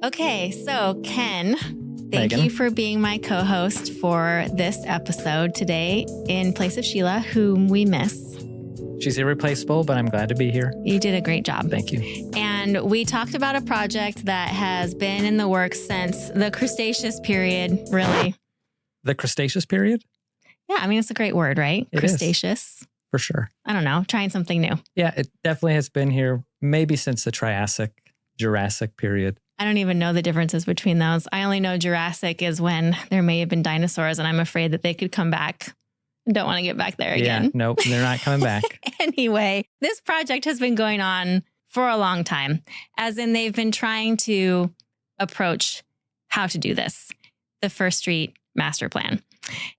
Okay, so Ken, thank Maygen. you for being my co-host for this episode today in place of Sheila, whom we miss. She's irreplaceable, but I'm glad to be here. You did a great job. Thank you. And we talked about a project that has been in the works since the Cretaceous period, really. The Cretaceous period? Yeah, I mean, it's a great word, right? It is. Cretaceous. For sure. I don't know, trying something new. Yeah, it definitely has been here maybe since the Triassic, Jurassic period. I don't even know the differences between those. I only know Jurassic is when there may have been dinosaurs and I'm afraid that they could come back. Don't want to get back there again. Yeah, nope, they're not coming back. Anyway, this project has been going on for a long time, as in they've been trying to approach how to do this, the First Street Master Plan.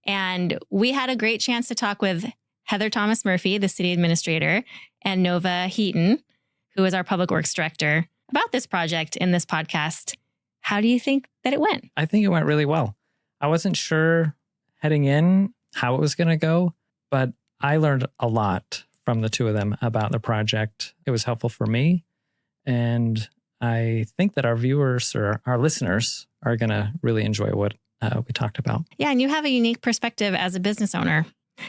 And we had a great chance to talk with Heather Thomas Murphy, the city administrator, and Nova Heaton, who is our public works director, about this project in this podcast. How do you think that it went? I think it went really well. I wasn't sure heading in how it was going to go, but I learned a lot from the two of them about the project. It was helpful for me. And I think that our viewers or our listeners are going to really enjoy what we talked about. Yeah, and you have a unique perspective as a business owner.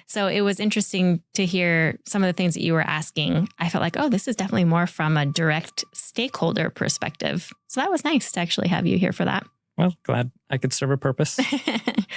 So it was interesting to hear some of the things that you were asking. I felt like, oh, this is definitely more from a direct stakeholder perspective. So that was nice to actually have you here for that. Well, glad I could serve a purpose.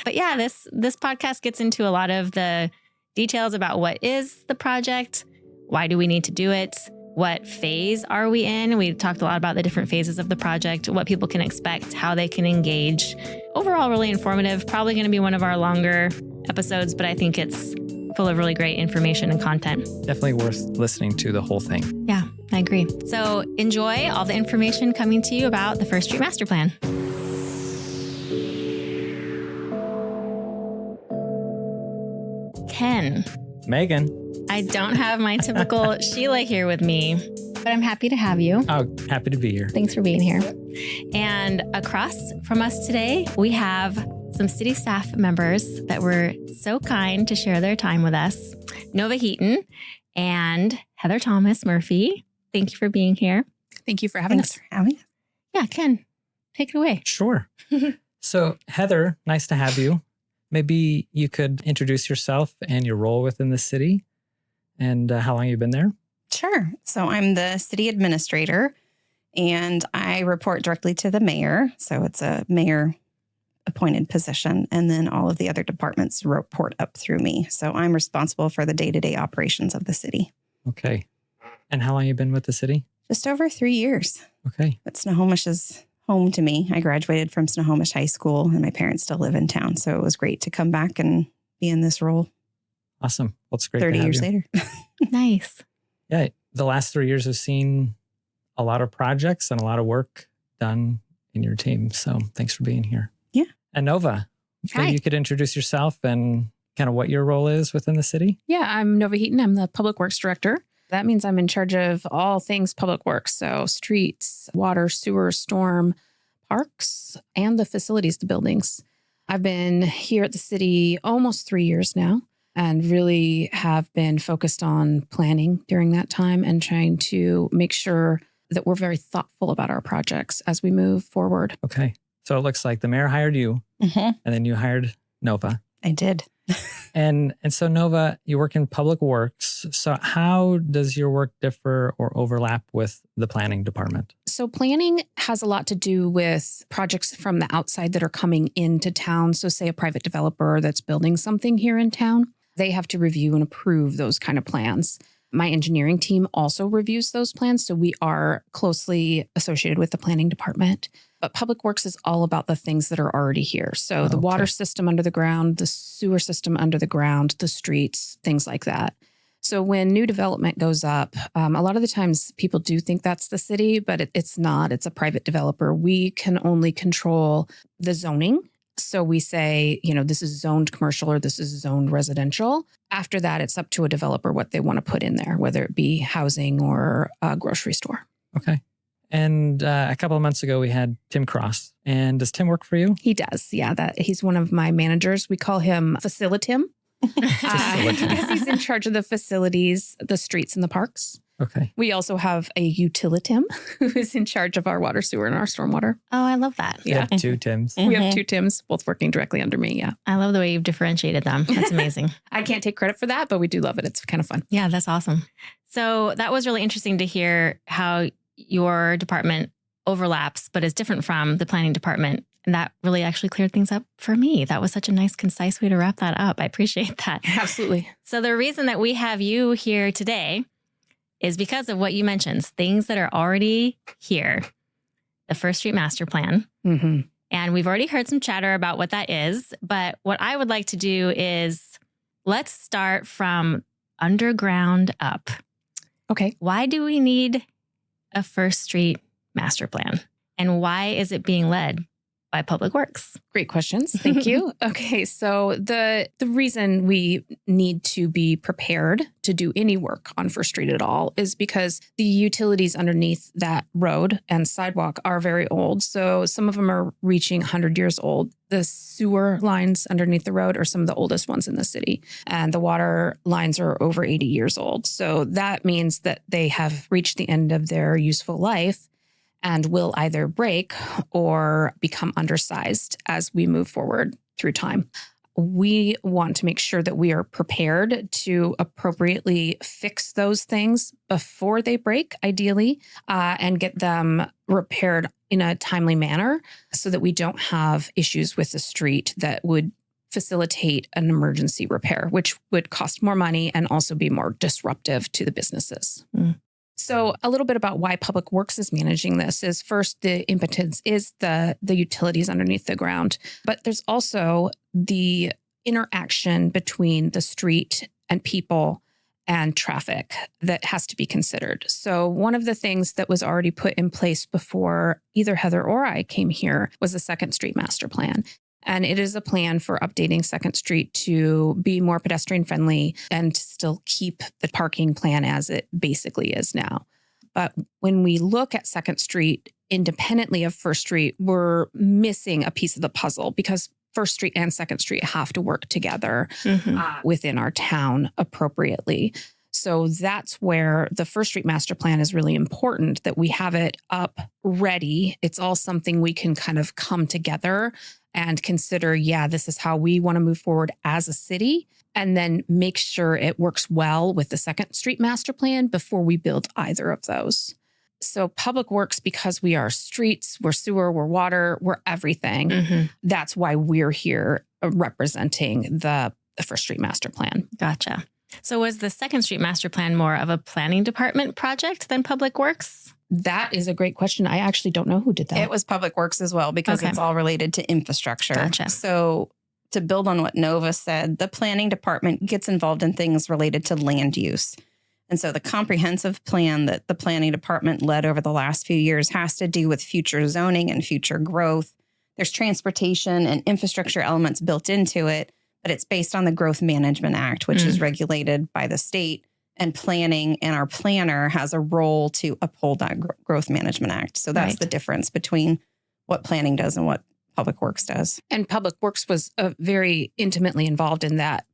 But yeah, this podcast gets into a lot of the details about what is the project, why do we need to do it, what phase are we in? We talked a lot about the different phases of the project, what people can expect, how they can engage. Overall, really informative. Probably going to be one of our longer episodes, but I think it's full of really great information and content. Definitely worth listening to the whole thing. Yeah, I agree. So enjoy all the information coming to you about the First Street Master Plan. Ken. Maygen. I don't have my typical Sheila here with me, but I'm happy to have you. Oh, happy to be here. Thanks for being here. And across from us today, we have some city staff members that were so kind to share their time with us. Nova Heaton and Heather Thomas Murphy. Thank you for being here. Thank you for having us. Yeah, Ken, take it away. Sure. So, Heather, nice to have you. Maybe you could introduce yourself and your role within the city and how long you've been there. Sure. So I'm the city administrator and I report directly to the mayor. So it's a mayor appointed position. And then all of the other departments report up through me. So I'm responsible for the day-to-day operations of the city. Okay. And how long you been with the city? Just over 3 years. Okay. But Snohomish is home to me. I graduated from Snohomish High School and my parents still live in town. So it was great to come back and be in this role. Awesome. Well, it's great 30 to have years you. later. Nice. Yeah. The last 3 years have seen a lot of projects and a lot of work done in your team. So thanks for being here. Yeah. And Nova, Hi. maybe you could introduce yourself and kind of what your role is within the city. Yeah, I'm Nova Heaton. I'm the public works director. That means I'm in charge of all things public works. So streets, water, sewer, storm, parks, and the facilities, the buildings. I've been here at the city almost 3 years now and really have been focused on planning during that time and trying to make sure that we're very thoughtful about our projects as we move forward. Okay. So it looks like the mayor hired you and then you hired Nova. I did. And so Nova, you work in public works. So how does your work differ or overlap with the planning department? So planning has a lot to do with projects from the outside that are coming into town. So say a private developer that's building something here in town, they have to review and approve those kind of plans. My engineering team also reviews those plans. So we are closely associated with the planning department. But public works is all about the things that are already here. So the water system under the ground, the sewer system under the ground, the streets, things like that. So when new development goes up, a lot of the times people do think that's the city, but it's not. It's a private developer. We can only control the zoning. So we say, this is zoned commercial or this is zoned residential. After that, it's up to a developer what they want to put in there, whether it be housing or a grocery store. Okay. And a couple of months ago, we had Tim Cross. And does Tim work for you? He does. Yeah, he's one of my managers. We call him Facilitim. Because he's in charge of the facilities, the streets and the parks. Okay. We also have a utilitim who is in charge of our water, sewer, and our stormwater. Oh, I love that. You have two Tims. We have two Tims, both working directly under me. Yeah. I love the way you've differentiated them. That's amazing. I can't take credit for that, but we do love it. It's kind of fun. Yeah, that's awesome. So that was really interesting to hear how your department overlaps, but is different from the planning department. And that really actually cleared things up for me. That was such a nice, concise way to wrap that up. I appreciate that. Absolutely. So the reason that we have you here today is because of what you mentioned, things that are already here. The First Street Master Plan. Mm-hmm. And we've already heard some chatter about what that is. But what I would like to do is let's start from underground up. Okay. Why do we need a First Street Master Plan? And why is it being led by Public Works? Great questions. Thank you. Okay. So the reason we need to be prepared to do any work on First Street at all is because the utilities underneath that road and sidewalk are very old. So some of them are reaching 100 years old. The sewer lines underneath the road are some of the oldest ones in the city. And the water lines are over 80 years old. So that means that they have reached the end of their useful life and will either break or become undersized as we move forward through time. We want to make sure that we are prepared to appropriately fix those things before they break, ideally, and get them repaired in a timely manner so that we don't have issues with the street that would facilitate an emergency repair, which would cost more money and also be more disruptive to the businesses. Mm. So a little bit about why Public Works is managing this is first, the impotence is the utilities underneath the ground, but there's also the interaction between the street and people and traffic that has to be considered. So one of the things that was already put in place before either Heather or I came here was the Second Street Master Plan. And it is a plan for updating Second Street to be more pedestrian friendly and to still keep the parking plan as it basically is now. But when we look at Second Street independently of First Street, we're missing a piece of the puzzle because First Street and Second Street have to work together within our town appropriately. So that's where the First Street Master Plan is really important, that we have it up ready. It's all something we can kind of come together and consider, yeah, this is how we want to move forward as a city, and then make sure it works well with the Second Street Master Plan before we build either of those. So Public Works, because we are streets, we're sewer, we're water, we're everything. Mm-hmm. That's why we're here representing the First Street Master Plan. Gotcha. So was the Second Street Master Plan more of a planning department project than Public Works? That is a great question. I actually don't know who did that. It was Public Works as well because Okay. it's all related to infrastructure. Gotcha. So to build on what Nova said, the planning department gets involved in things related to land use. And so the comprehensive plan that the planning department led over the last few years has to do with future zoning and future growth. There's transportation and infrastructure elements built into it, but it's based on the Growth Management Act, which is regulated by the state. And planning, and our planner has a role to uphold that Growth Management Act. So that's Right. the difference between what planning does and what Public Works does. And Public Works was very intimately involved in that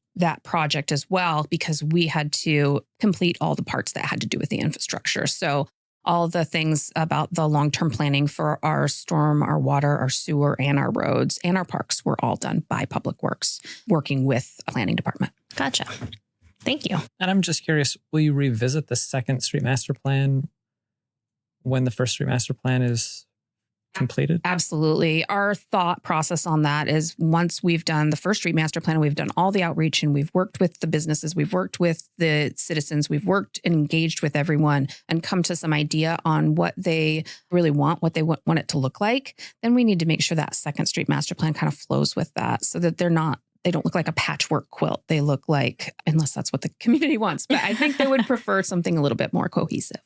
project as well, because we had to complete all the parts that had to do with the infrastructure. So all the things about the long-term planning for our storm, our water, our sewer, and our roads, and our parks were all done by Public Works, working with a planning department. Gotcha. Thank you. And I'm just curious, will you revisit the Second Street Master Plan when the First Street Master Plan is completed? Absolutely. Our thought process on that is once we've done the First Street Master Plan, we've done all the outreach and we've worked with the businesses, we've worked with the citizens, we've worked and engaged with everyone and come to some idea on what they really want, what they want it to look like, then we need to make sure that Second Street Master Plan kind of flows with that so that they don't look like a patchwork quilt. They look like, unless that's what the community wants, but I think they would prefer something a little bit more cohesive.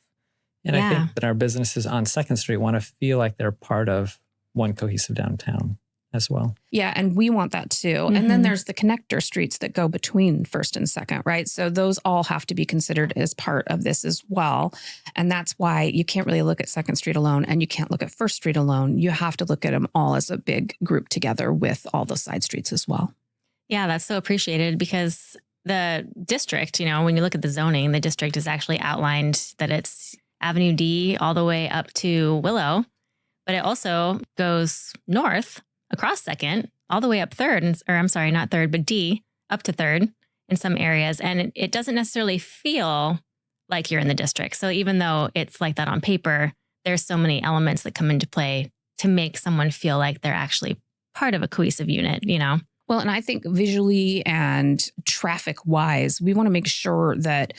And I Yeah. think that our businesses on Second Street want to feel like they're part of one cohesive downtown as well. Yeah, and we want that too. And then there's the connector streets that go between First and Second, right? So those all have to be considered as part of this as well. And that's why you can't really look at Second Street alone and you can't look at First Street alone. You have to look at them all as a big group together with all the side streets as well. Yeah, that's so appreciated because the district, when you look at the zoning, the district is actually outlined that it's Avenue D all the way up to Willow, but it also goes north across Second, all the way up Third, or I'm sorry, not Third, but D up to Third in some areas. And it doesn't necessarily feel like you're in the district. So even though it's like that on paper, there's so many elements that come into play to make someone feel like they're actually part of a cohesive unit, Well, and I think visually and traffic wise, we want to make sure that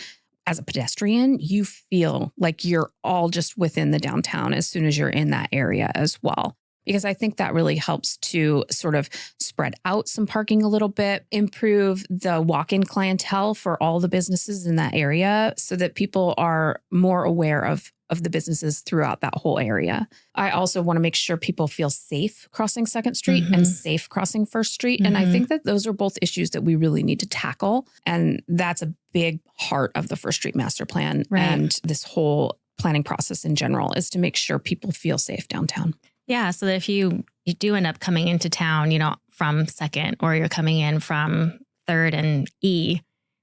as a pedestrian, you feel like you're all just within the downtown as soon as you're in that area as well. Because I think that really helps to sort of spread out some parking a little bit, improve the walk-in clientele for all the businesses in that area so that people are more aware of the businesses throughout that whole area. I also want to make sure people feel safe crossing Second Street and safe crossing First Street. And I think that those are both issues that we really need to tackle. And that's a big part of the First Street Master Plan and this whole planning process in general is to make sure people feel safe downtown. Yeah. So that if you do end up coming into town, from Second, or you're coming in from Third and E,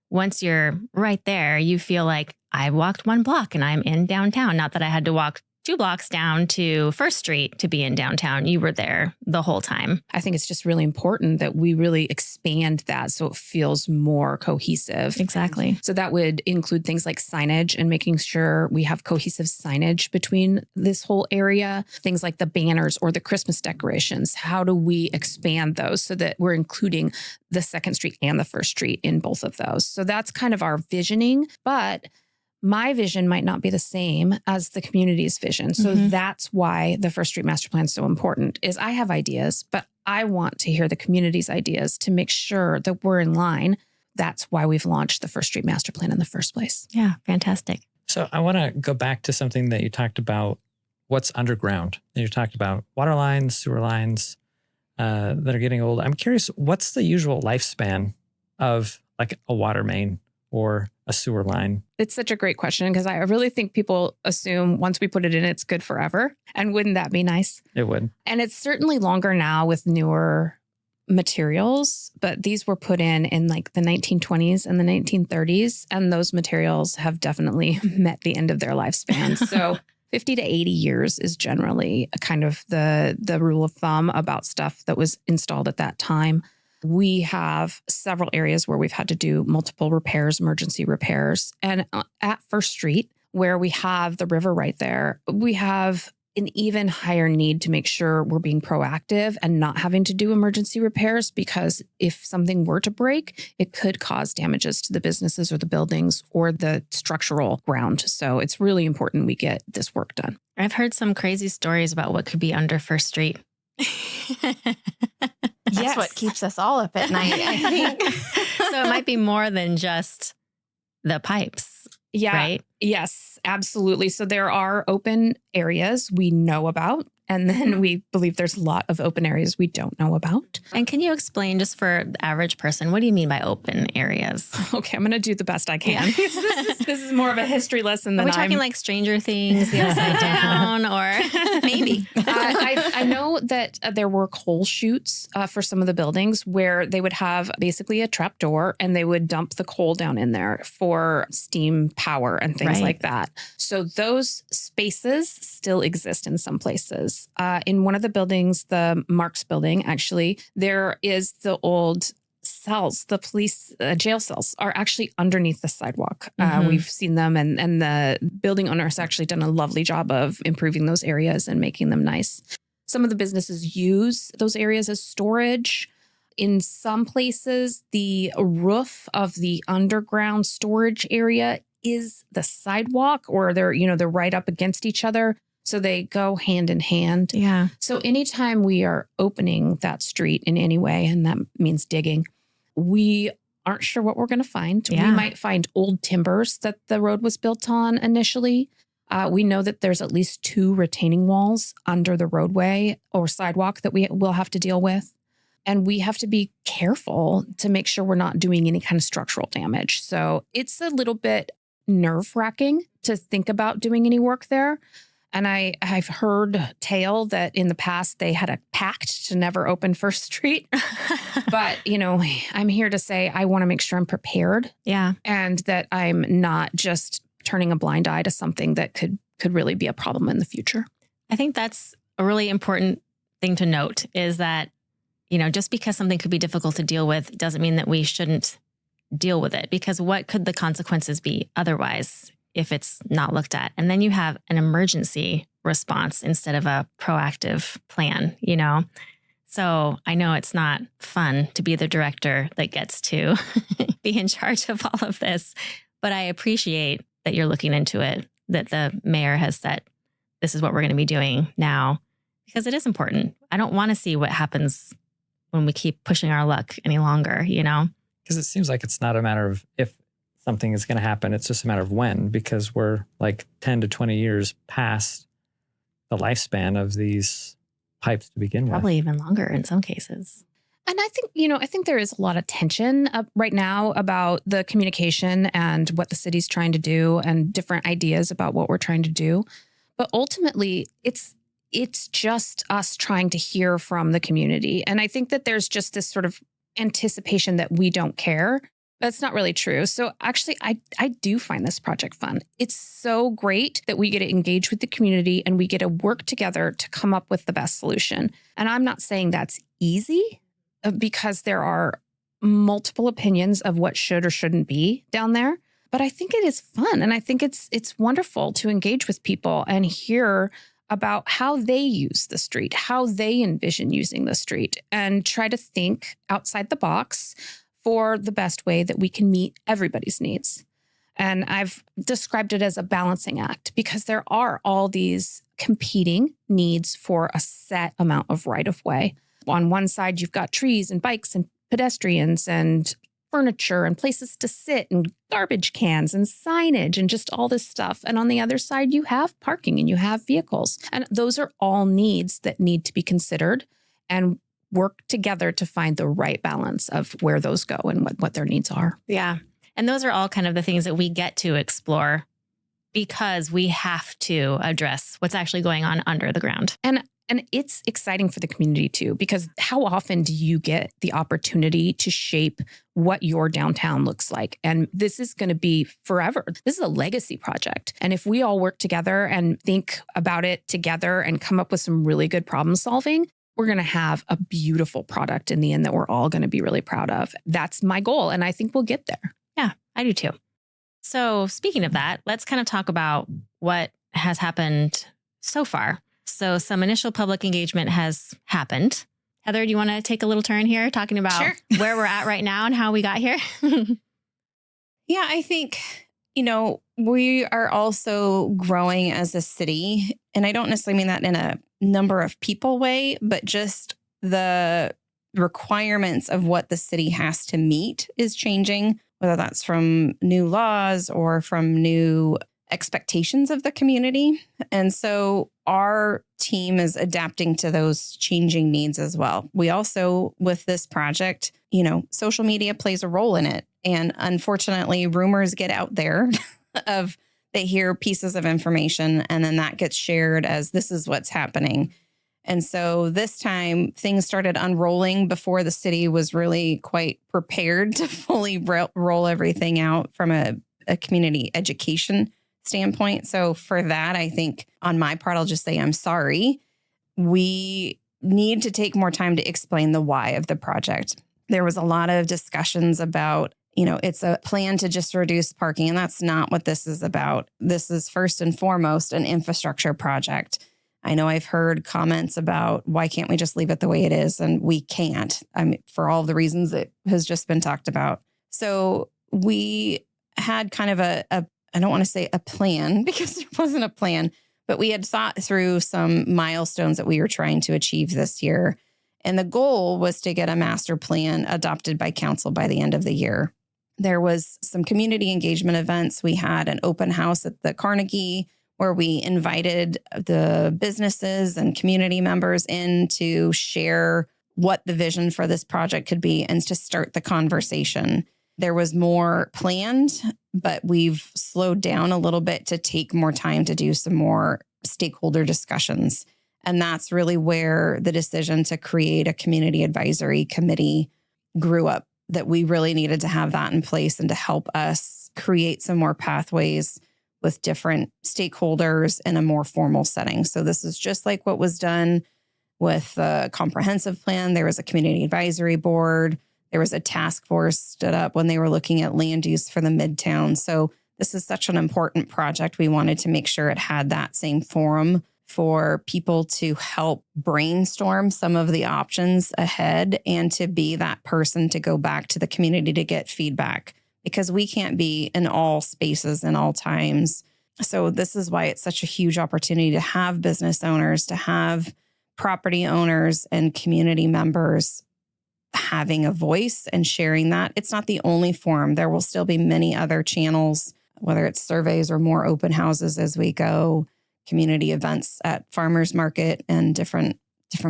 once you're right there, you feel like I walked 1 block and I'm in downtown. Not that I had to walk 2 blocks down to First Street to be in downtown. You were there the whole time. I think it's just really important that we really expand that so it feels more cohesive. Exactly. So that would include things like signage and making sure we have cohesive signage between this whole area. Things like the banners or the Christmas decorations. How do we expand those so that we're including the Second Street and the First Street in both of those? So that's kind of our visioning, but my vision might not be the same as the community's vision. So that's why the First Street Master Plan is so important, is I have ideas, but I want to hear the community's ideas to make sure that we're in line. That's why we've launched the First Street Master Plan in the first place. Yeah, fantastic. So I want to go back to something that you talked about, what's underground. And you talked about water lines, sewer lines that are getting old. I'm curious, what's the usual lifespan of like a water main or a sewer line? It's such a great question because I really think people assume once we put it in, it's good forever. And wouldn't that be nice? It would. And it's certainly longer now with newer materials, but these were put in like the 1920s and the 1930s. And those materials have definitely met the end of their lifespan. So 50 to 80 years is generally kind of the rule of thumb about stuff that was installed at that time. We have several areas where we've had to do multiple repairs, emergency repairs. And at First Street, where we have the river right there, we have an even higher need to make sure we're being proactive and not having to do emergency repairs, because if something were to break, it could cause damages to the businesses or the buildings or the structural ground. So it's really important we get this work done. I've heard some crazy stories about what could be under First Street. That's what keeps us all up at night, I think. So it might be more than just the pipes. Yeah. Right? Yes, absolutely. So there are open areas we know about, and then we believe there's a lot of open areas we don't know about. And can you explain, just for the average person, what do you mean by open areas? Okay, I'm going to do the best I can. This is more of a history lesson than Are we talking like Stranger Things, the Upside Down, or maybe? I know that there were coal chutes for some of the buildings where they would have basically a trap door and they would dump the coal down in there for steam power and things like that. So those spaces still exist in some places. In one of the buildings, the Marks building, actually, there is the old cells. The police jail cells are actually underneath the sidewalk. We've seen them, and the building owner has actually done a lovely job of improving those areas and making them nice. Some of the businesses use those areas as storage. In some places, the roof of the underground storage area is the sidewalk, or they're right up against each other. So they go hand in hand. Yeah. So anytime we are opening that street in any way, and that means digging, we aren't sure what we're going to find. Yeah. We might find old timbers that the road was built on initially. We know that there's at least 2 retaining walls under the roadway or sidewalk that we will have to deal with. And we have to be careful to make sure we're not doing any kind of structural damage. So it's a little bit nerve-wracking to think about doing any work there. And I've heard tale that in the past they had a pact to never open First Street. But, I'm here to say I want to make sure I'm prepared. Yeah. And that I'm not just turning a blind eye to something that could really be a problem in the future. I think that's a really important thing to note is that, just because something could be difficult to deal with doesn't mean that we shouldn't deal with it, because what could the consequences be otherwise if it's not looked at? And then you have an emergency response instead of a proactive plan, So I know it's not fun to be the director that gets to be in charge of all of this, but I appreciate that you're looking into it, that the mayor has said, this is what we're going to be doing now, because it is important. I don't want to see what happens when we keep pushing our luck any longer, Because it seems like it's not a matter of if something is going to happen. It's just a matter of when, because we're like 10 to 20 years past the lifespan of these pipes to begin with. Probably even longer in some cases. And I think there is a lot of tension right now about the communication and what the city's trying to do and different ideas about what we're trying to do. But ultimately, it's just us trying to hear from the community. And I think that there's just this sort of anticipation that we don't care. That's not really true. So actually, I do find this project fun. It's so great that we get to engage with the community and we get to work together to come up with the best solution. And I'm not saying that's easy, because there are multiple opinions of what should or shouldn't be down there. But I think it is fun. And I think it's wonderful to engage with people and hear about how they use the street, how they envision using the street, and try to think outside the box for the best way that we can meet everybody's needs. And I've described it as a balancing act, because there are all these competing needs for a set amount of right-of-way. On one side, you've got trees and bikes and pedestrians and furniture and places to sit and garbage cans and signage and just all this stuff. And on the other side, you have parking and you have vehicles. And those are all needs that need to be considered and work together to find the right balance of where those go and what their needs are. Yeah. And those are all kind of the things that we get to explore because we have to address what's actually going on under the ground. And it's exciting for the community too, because how often do you get the opportunity to shape what your downtown looks like? And this is going to be forever. This is a legacy project. And if we all work together and think about it together and come up with some really good problem solving, we're going to have a beautiful product in the end that we're all going to be really proud of. That's my goal. And I think we'll get there. Yeah, I do too. So speaking of that, let's kind of talk about what has happened so far. So some initial public engagement has happened. Heather, do you want to take a little turn here talking about where we're at right now and how we got here? Yeah, I think, we are also growing as a city. And I don't necessarily mean that in a number of people way, but just the requirements of what the city has to meet is changing, whether that's from new laws or from new expectations of the community. And so our team is adapting to those changing needs as well. We also, with this project, social media plays a role in it. And unfortunately, rumors get out there of they hear pieces of information and then that gets shared as this is what's happening. And so this time things started unrolling before the city was really quite prepared to fully roll everything out from a community education standpoint. So for that, I think on my part, I'll just say I'm sorry. We need to take more time to explain the why of the project. There was a lot of discussions about, it's a plan to just reduce parking, and that's not what this is about. This is first and foremost an infrastructure project. I know I've heard comments about why can't we just leave it the way it is? And we can't, for all the reasons that has just been talked about. So we had kind of I don't want to say a plan because there wasn't a plan, but we had thought through some milestones that we were trying to achieve this year. And the goal was to get a master plan adopted by council by the end of the year. There was some community engagement events. We had an open house at the Carnegie where we invited the businesses and community members in to share what the vision for this project could be and to start the conversation. There was more planned, but we've slowed down a little bit to take more time to do some more stakeholder discussions. And that's really where the decision to create a community advisory committee grew up, that we really needed to have that in place and to help us create some more pathways with different stakeholders in a more formal setting. So this is just like what was done with the comprehensive plan. There was a community advisory board. There was a task force stood up when they were looking at land use for the Midtown. So this is such an important project. We wanted to make sure it had that same forum for people to help brainstorm some of the options ahead and to be that person to go back to the community to get feedback, because we can't be in all spaces and all times. So this is why it's such a huge opportunity to have business owners, to have property owners and community members having a voice and sharing that. It's not the only forum. There will still be many other channels, whether it's surveys or more open houses as we go, community events at farmers market and different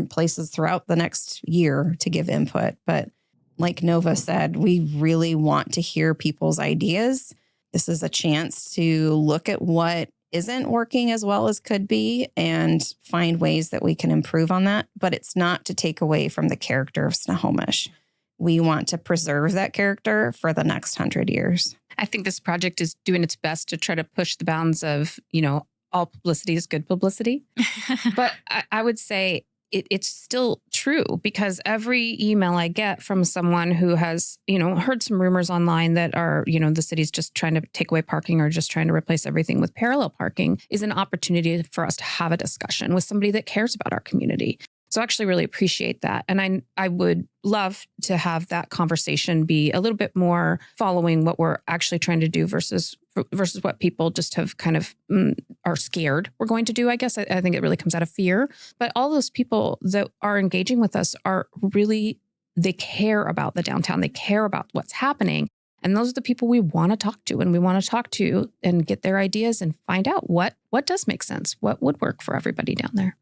places throughout the next year to give input. But like Nova said, we really want to hear people's ideas. This is a chance to look at what isn't working as well as could be and find ways that we can improve on that. But it's not to take away from the character of Snohomish. We want to preserve that character for the next 100 years. I think this project is doing its best to try to push the bounds of, all publicity is good publicity. But I would say it's still true, because every email I get from someone who has, heard some rumors online that are, the city's just trying to take away parking or just trying to replace everything with parallel parking, is an opportunity for us to have a discussion with somebody that cares about our community. So I actually really appreciate that. And I would love to have that conversation be a little bit more following what we're actually trying to do versus what people just have kind of are scared we're going to do. I guess I think it really comes out of fear. But all those people that are engaging with us are really, they care about the downtown. They care about what's happening. And those are the people we want to talk to, and we want to talk to and get their ideas and find out what does make sense, what would work for everybody down there.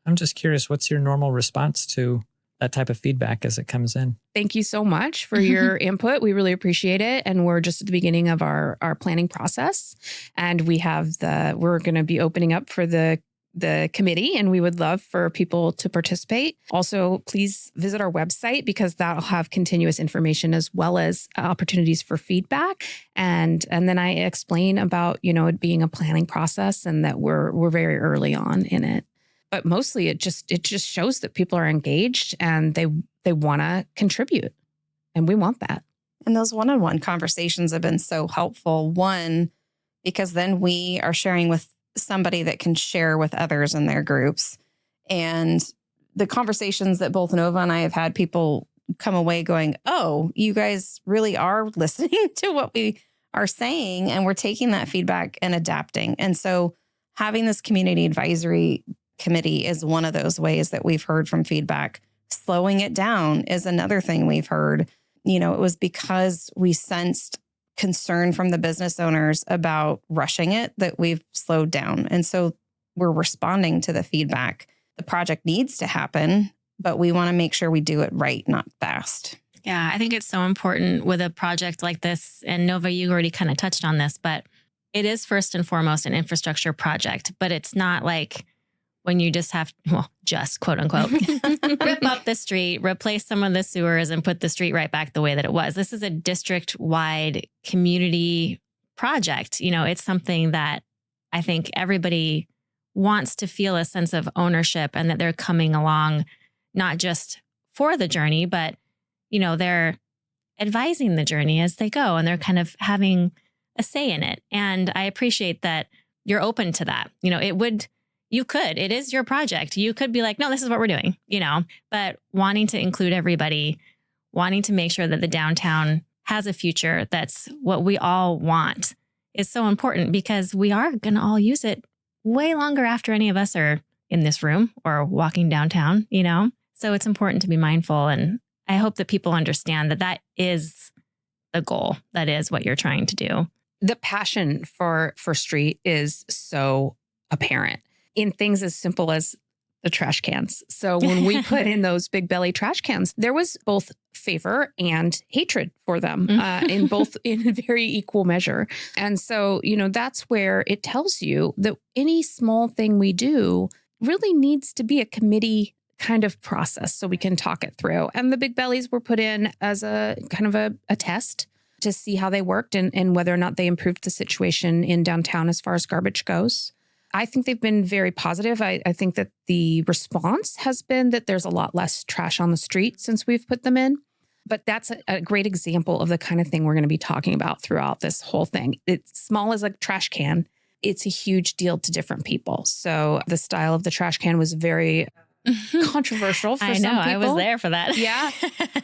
I'm just curious, what's your normal response to that type of feedback as it comes in? Thank you so much for your input. We really appreciate it. And we're just at the beginning of our planning process. And we're going to be opening up for the committee, and we would love for people to participate. Also, please visit our website, because that'll have continuous information as well as opportunities for feedback. And then I explain about, it being a planning process and that we're very early on in it. But mostly it just shows that people are engaged and they want to contribute. And we want that. And those one-on-one conversations have been so helpful. One, because then we are sharing with somebody that can share with others in their groups. And the conversations that both Nova and I have had, people come away going, oh, you guys really are listening to what we are saying. And we're taking that feedback and adapting. And so having this community advisory committee is one of those ways that we've heard from feedback. Slowing it down is another thing we've heard. It was because we sensed concern from the business owners about rushing it that we've slowed down. And so we're responding to the feedback. The project needs to happen, but we want to make sure we do it right, not fast. Yeah, I think it's so important with a project like this. And Nova, you already kind of touched on this, but it is first and foremost an infrastructure project. But it's not like when you just have, just quote unquote, rip up the street, replace some of the sewers and put the street right back the way that it was. This is a district-wide community project. It's something that I think everybody wants to feel a sense of ownership and that they're coming along, not just for the journey, but, they're advising the journey as they go and they're kind of having a say in it. And I appreciate that you're open to that. It is your project. You could be like, no, this is what we're doing, but wanting to include everybody, wanting to make sure that the downtown has a future that's what we all want is so important, because we are going to all use it way longer after any of us are in this room or walking downtown, So it's important to be mindful. And I hope that people understand that is the goal. That is what you're trying to do. The passion for street is so apparent in things as simple as the trash cans. So when we put in those big belly trash cans, there was both favor and hatred for them in very equal measure. And so, that's where it tells you that any small thing we do really needs to be a committee kind of process so we can talk it through. And the big bellies were put in as a kind of a test to see how they worked and whether or not they improved the situation in downtown as far as garbage goes. I think they've been very positive. I think that the response has been that there's a lot less trash on the street since we've put them in. But that's a great example of the kind of thing we're going to be talking about throughout this whole thing. It's small as a trash can. It's a huge deal to different people. So the style of the trash can was very controversial for some people. I was there for that. Yeah.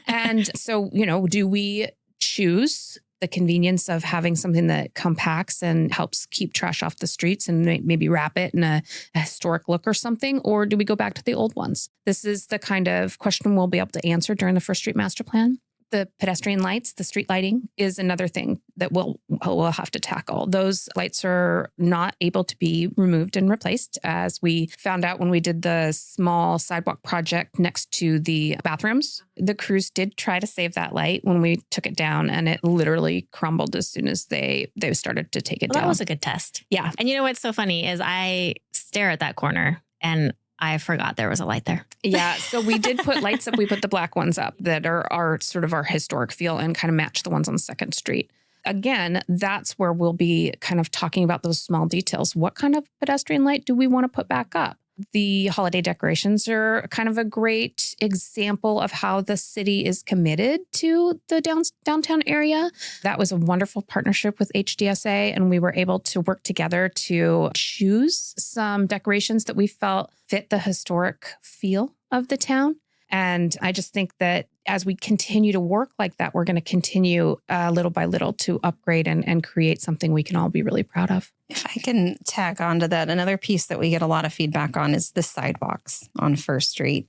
And so, do we choose the convenience of having something that compacts and helps keep trash off the streets and maybe wrap it in a historic look or something? Or do we go back to the old ones? This is the kind of question we'll be able to answer during the First Street Master Plan. The pedestrian lights, the street lighting is another thing that we'll have to tackle. Those lights are not able to be removed and replaced, as we found out when we did the small sidewalk project next to the bathrooms. The crews did try to save that light when we took it down, and it literally crumbled as soon as they started to take it down. That was a good test. Yeah. And you know what's so funny is I stare at that corner and I forgot there was a light there. Yeah. So we did put lights up. We put the black ones up that are sort of our historic feel and kind of match the ones on 2nd Street. Again, that's where we'll be kind of talking about those small details. What kind of pedestrian light do we want to put back up? The holiday decorations are kind of a great example of how the city is committed to the downtown area. That was a wonderful partnership with HDSA, and we were able to work together to choose some decorations that we felt fit the historic feel of the town. And I just think that as we continue to work like that, we're going to continue little by little to upgrade and create something we can all be really proud of. If I can tag on to that, another piece that we get a lot of feedback on is the sidewalks on First Street,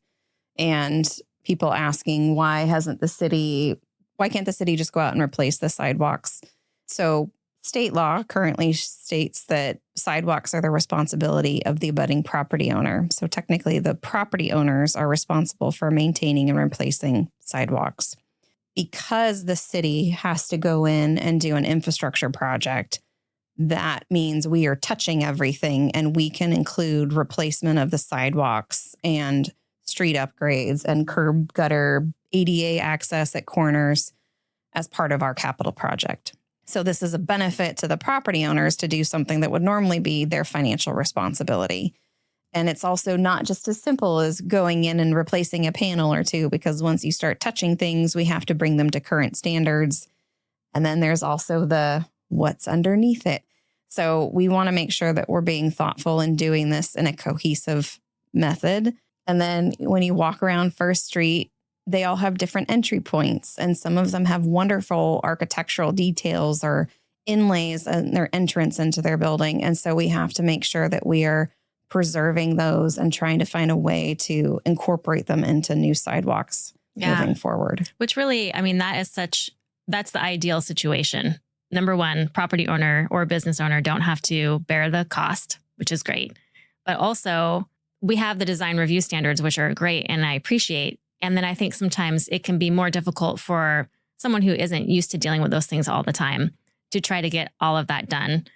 and people asking why can't the city just go out and replace the sidewalks? So state law currently states that sidewalks are the responsibility of the abutting property owner. So technically the property owners are responsible for maintaining and replacing sidewalks. Because the city has to go in and do an infrastructure project, that means we are touching everything, and we can include replacement of the sidewalks and street upgrades and curb gutter, ADA access at corners as part of our capital project. So this is a benefit to the property owners to do something that would normally be their financial responsibility. And it's also not just as simple as going in and replacing a panel or two, because once you start touching things, we have to bring them to current standards. And then there's also the what's underneath it. So we want to make sure that we're being thoughtful and doing this in a cohesive method. And then when you walk around First Street, they all have different entry points, and some of them have wonderful architectural details or inlays in their entrance into their building. And so we have to make sure that we are preserving those and trying to find a way to incorporate them into new sidewalks moving forward. Which really, that's the ideal situation. Number one, property owner or business owner don't have to bear the cost, which is great. But also we have the design review standards, which are great and I appreciate. And then I think sometimes it can be more difficult for someone who isn't used to dealing with those things all the time to try to get all of that done.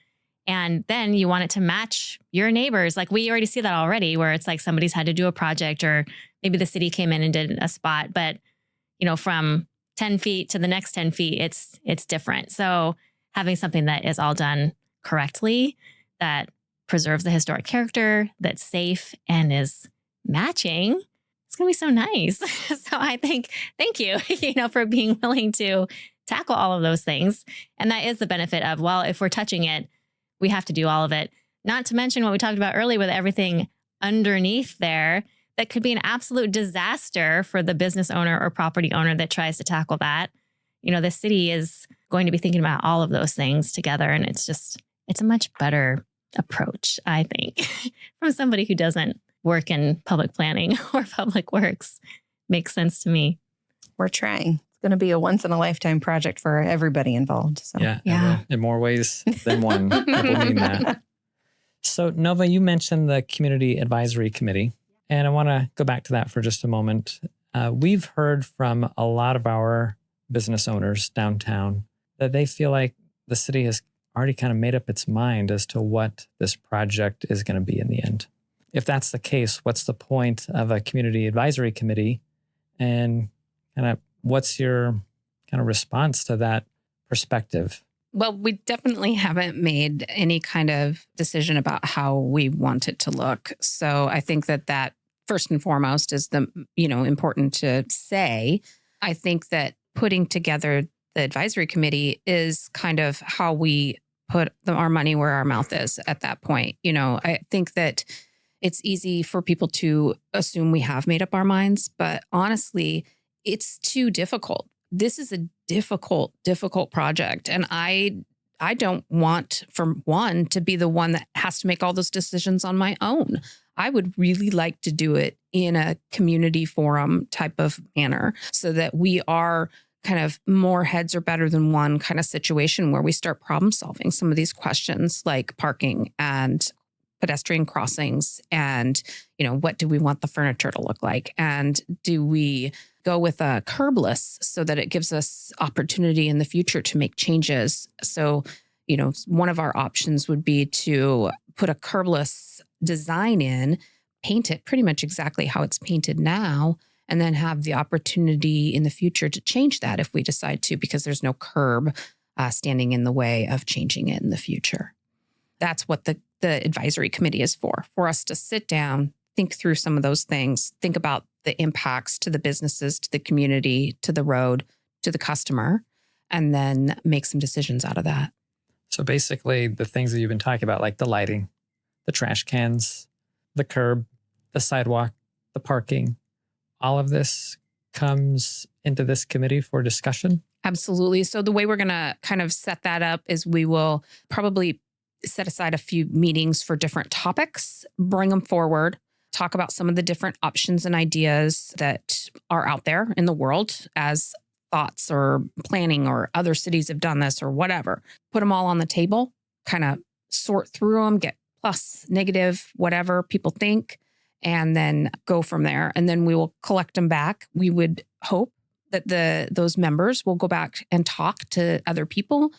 And then you want it to match your neighbors. Like we already see that already, where it's like somebody's had to do a project, or maybe the city came in and did a spot, but from 10 feet to the next 10 feet, it's different. So having something that is all done correctly, that preserves the historic character, that's safe and is matching, it's going to be so nice. So I think, thank you, for being willing to tackle all of those things. And that is the benefit of, well, if we're touching it, we have to do all of it. Not to mention what we talked about earlier with everything underneath there that could be an absolute disaster for the business owner or property owner that tries to tackle that. The city is going to be thinking about all of those things together. And it's a much better approach, I think, from somebody who doesn't work in public planning or public works. Makes sense to me. We're trying. It's going to be a once in a lifetime project for everybody involved. So. Yeah. In more ways than one. People mean that. So Nova, you mentioned the Community Advisory Committee, And I want to go back to that for just a moment. We've heard from a lot of our business owners downtown that they feel like the city has already kind of made up its mind as to what this project is going to be in the end. If that's the case, what's the point of a community advisory committee? And kind of what's your kind of response to that perspective? Well, we definitely haven't made any kind of decision about how we want it to look. So I think that first and foremost is important to say. I think that putting together the advisory committee is kind of how we put our money where our mouth is at that point. I think that it's easy for people to assume we have made up our minds, but honestly, it's too difficult. This is a difficult project. And I don't want, for one, to be the one that has to make all those decisions on my own. I would really like to do it in a community forum type of manner so that we are kind of more heads are better than one kind of situation where we start problem solving some of these questions like parking and pedestrian crossings and, what do we want the furniture to look like? And do we go with a curbless so that it gives us opportunity in the future to make changes? So, one of our options would be to put a curbless design in, paint it pretty much exactly how it's painted now, and then have the opportunity in the future to change that if we decide to, because there's no curb standing in the way of changing it in the future. That's what the advisory committee is for us to sit down, think through some of those things, think about the impacts to the businesses, to the community, to the road, to the customer, and then make some decisions out of that. So basically the things that you've been talking about, like the lighting, the trash cans, the curb, the sidewalk, the parking, all of this comes into this committee for discussion? Absolutely. So the way we're going to kind of set that up is we will probably set aside a few meetings for different topics, bring them forward, talk about some of the different options and ideas that are out there in the world as thoughts or planning or other cities have done this or whatever. Put them all on the table, kind of sort through them, get plus, negative, whatever people think, and then go from there. And then we will collect them back. We would hope that those members will go back and talk to other people,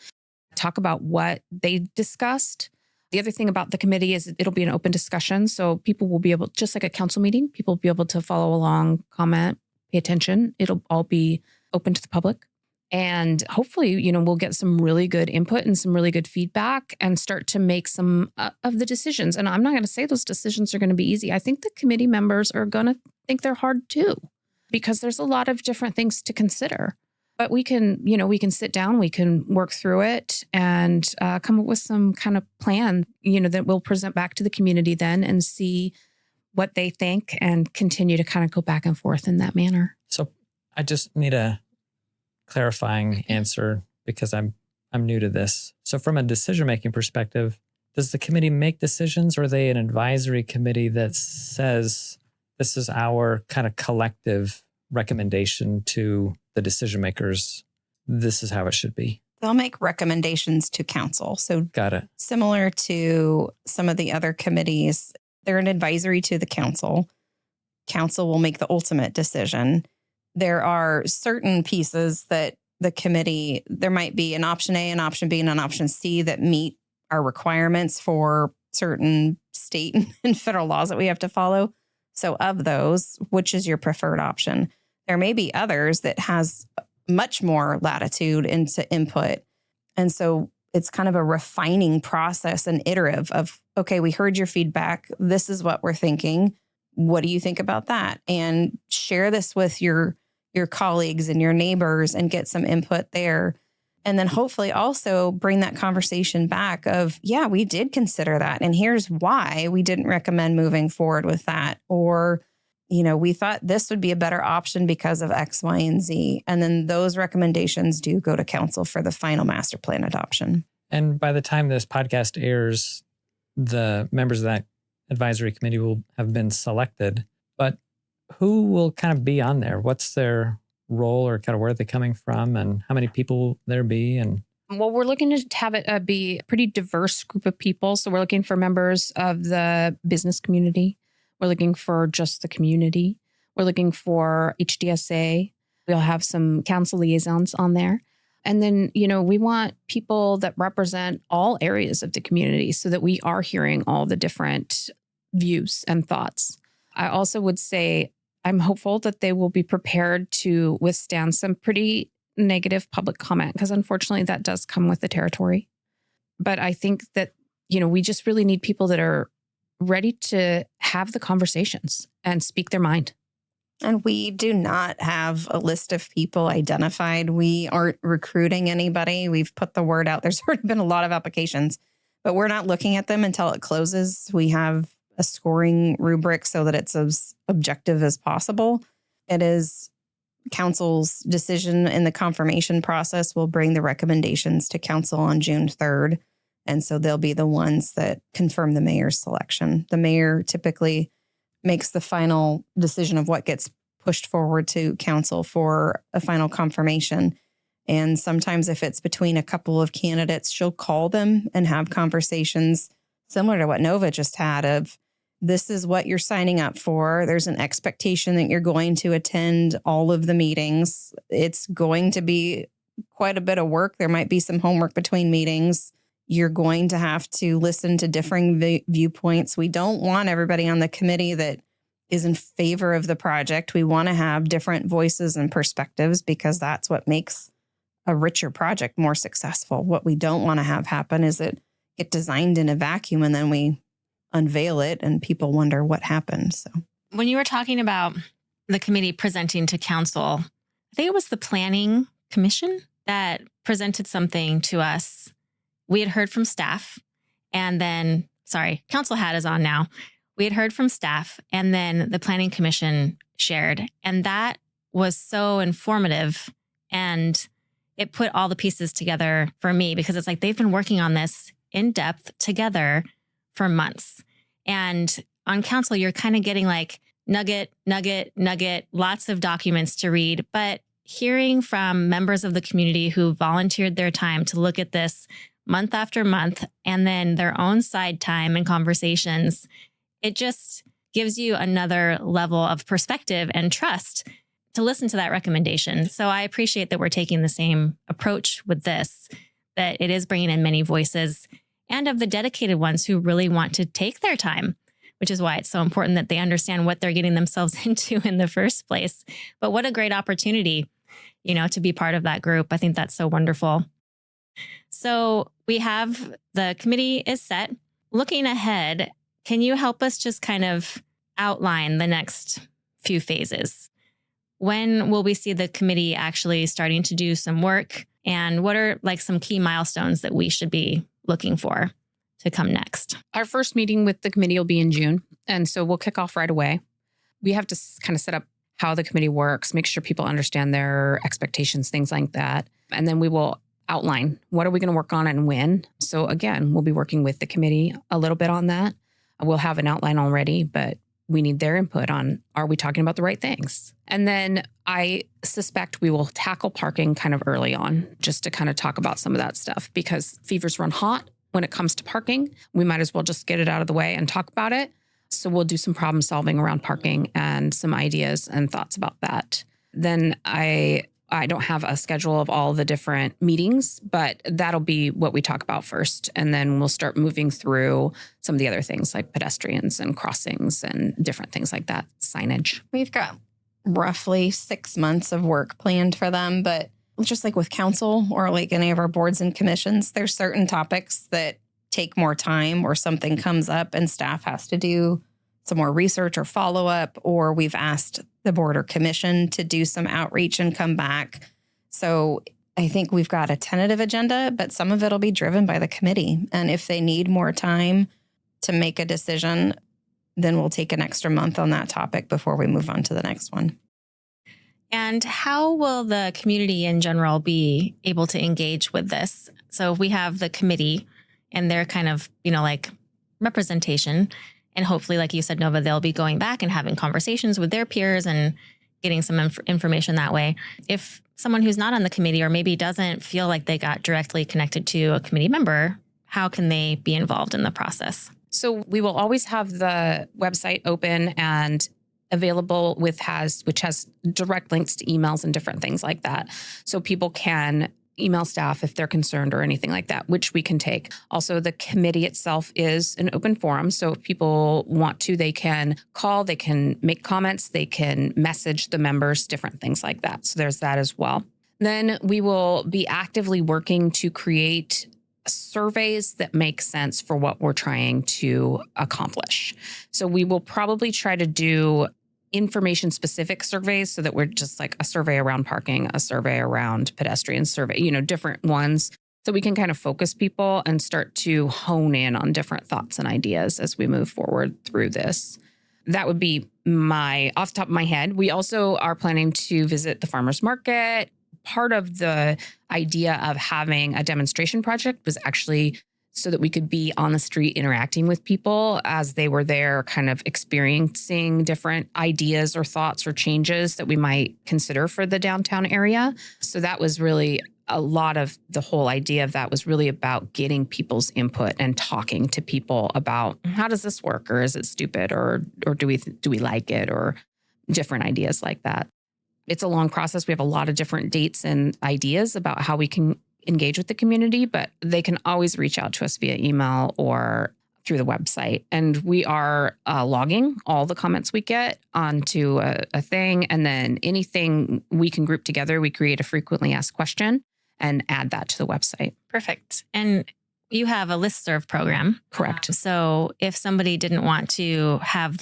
talk about what they discussed. The other thing about the committee is it'll be an open discussion. So people will be able, just like a council meeting, people will be able to follow along, comment, pay attention. It'll all be open to the public. And hopefully, we'll get some really good input and some really good feedback and start to make some of the decisions. And I'm not going to say those decisions are going to be easy. I think the committee members are going to think they're hard too, because there's a lot of different things to consider. But we can sit down, we can work through it and come up with some kind of plan, that we'll present back to the community then and see what they think and continue to kind of go back and forth in that manner. So I just need a clarifying answer because I'm new to this. So from a decision-making perspective, does the committee make decisions, or are they an advisory committee that says this is our kind of collective recommendation to the decision makers? This is how it should be. They'll make recommendations to council. So Got it. similar to some of the other committees, they're an advisory to the council. Council will make the ultimate decision. There are certain pieces that the committee, there might be an option A, an option B, and an option C that meet our requirements for certain state and federal laws that we have to follow. So of those, which is your preferred option? There may be others that has much more latitude into input. And so it's kind of a refining process and iterative of, okay, we heard your feedback. This is what we're thinking. What do you think about that? And share this with your colleagues and your neighbors and get some input there. And then hopefully also bring that conversation back of, yeah, we did consider that. And here's why we didn't recommend moving forward with that. Or, we thought this would be a better option because of X, Y, and Z. And then those recommendations do go to council for the final master plan adoption. And by the time this podcast airs, the members of that advisory committee will have been selected. But who will kind of be on there? What's their role, or kind of where are they coming from, and how many people will there be? And well, we're looking to have it be a pretty diverse group of people. So we're looking for members of the business community. We're looking for just the community. We're looking for HDSA. We'll have some council liaisons on there. And then, we want people that represent all areas of the community so that we are hearing all the different views and thoughts. I also would say I'm hopeful that they will be prepared to withstand some pretty negative public comment, because unfortunately that does come with the territory. But I think that, we just really need people that are ready to have the conversations and speak their mind. And we do not have a list of people identified. We aren't recruiting anybody. We've put the word out. There's already been a lot of applications, but we're not looking at them until it closes. We have a scoring rubric so that it's as objective as possible. It is council's decision in the confirmation process. Will bring the recommendations to council on June 3rd. And so they'll be the ones that confirm the mayor's selection. The mayor typically makes the final decision of what gets pushed forward to council for a final confirmation. And sometimes if it's between a couple of candidates, she'll call them and have conversations similar to what Nova just had of, this is what you're signing up for. There's an expectation that you're going to attend all of the meetings. It's going to be quite a bit of work. There might be some homework between meetings. You're going to have to listen to differing viewpoints. We don't want everybody on the committee that is in favor of the project. We want to have different voices and perspectives because that's what makes a richer project more successful. What we don't want to have happen is it get designed in a vacuum and then we unveil it and people wonder what happened. So when you were talking about the committee presenting to council, I think it was the planning commission that presented something to us. We had heard from staff and then, council hat is on now. We had heard from staff and then the planning commission shared. And that was so informative and it put all the pieces together for me because it's like they've been working on this in depth together for months. And on council, you're kind of getting like nugget, lots of documents to read. But hearing from members of the community who volunteered their time to look at this month after month, and then their own side time and conversations, it just gives you another level of perspective and trust to listen to that recommendation. So I appreciate that we're taking the same approach with this, that it is bringing in many voices and of the dedicated ones who really want to take their time, which is why it's so important that they understand what they're getting themselves into in the first place. But what a great opportunity, to be part of that group. I think that's so wonderful. So we have the committee is set. Looking ahead, can you help us just kind of outline the next few phases? When will we see the committee actually starting to do some work? And what are like some key milestones that we should be looking for to come next? Our first meeting with the committee will be in June. And so we'll kick off right away. We have to kind of set up how the committee works, make sure people understand their expectations, things like that. And then we will outline what are we going to work on and when. So again, we'll be working with the committee a little bit on that. We'll have an outline already, but we need their input on, are we talking about the right things? And then I suspect we will tackle parking kind of early on, just to kind of talk about some of that stuff, because fevers run hot when it comes to parking. We might as well just get it out of the way and talk about it. So we'll do some problem solving around parking and some ideas and thoughts about that. Then I don't have a schedule of all the different meetings, but that'll be what we talk about first. And then we'll start moving through some of the other things like pedestrians and crossings and different things like that, signage. we've got roughly 6 months of work planned for them, but just like with council or like any of our boards and commissions, there's certain topics that take more time or something comes up and staff has to do some more research or follow up, or we've asked the board or commission to do some outreach and come back. So I think we've got a tentative agenda, but some of it'll be driven by the committee. And if they need more time to make a decision, then we'll take an extra month on that topic before we move on to the next one. And how will the community in general be able to engage with this? So we have the committee and their kind of, like representation. And hopefully, like you said, Nova, they'll be going back and having conversations with their peers and getting some information that way. If someone who's not on the committee or maybe doesn't feel like they got directly connected to a committee member, how can they be involved in the process? So we will always have the website open and available which has direct links to emails and different things like that. So people can email staff if they're concerned or anything like that, which we can take. Also, the committee itself is an open forum. So if people want to, they can call, they can make comments, they can message the members, different things like that. So there's that as well. Then we will be actively working to create surveys that make sense for what we're trying to accomplish. So we will probably try to do information specific surveys so that we're just like a survey around parking, a survey around pedestrian survey, different ones. So we can kind of focus people and start to hone in on different thoughts and ideas as we move forward through this. That would be off the top of my head. We also are planning to visit the farmers market. Part of the idea of having a demonstration project was actually so that we could be on the street interacting with people as they were there, kind of experiencing different ideas or thoughts or changes that we might consider for the downtown area. So that was really a lot of the whole idea of that was really about getting people's input and talking to people about how does this work, or is it stupid, or do we like it, or different ideas like that. It's a long process. We have a lot of different dates and ideas about how we can engage with the community, but they can always reach out to us via email or through the website. And we are logging all the comments we get onto a thing. And then anything we can group together, we create a frequently asked question and add that to the website. Perfect. And you have a listserv program. Correct. So if somebody didn't want to have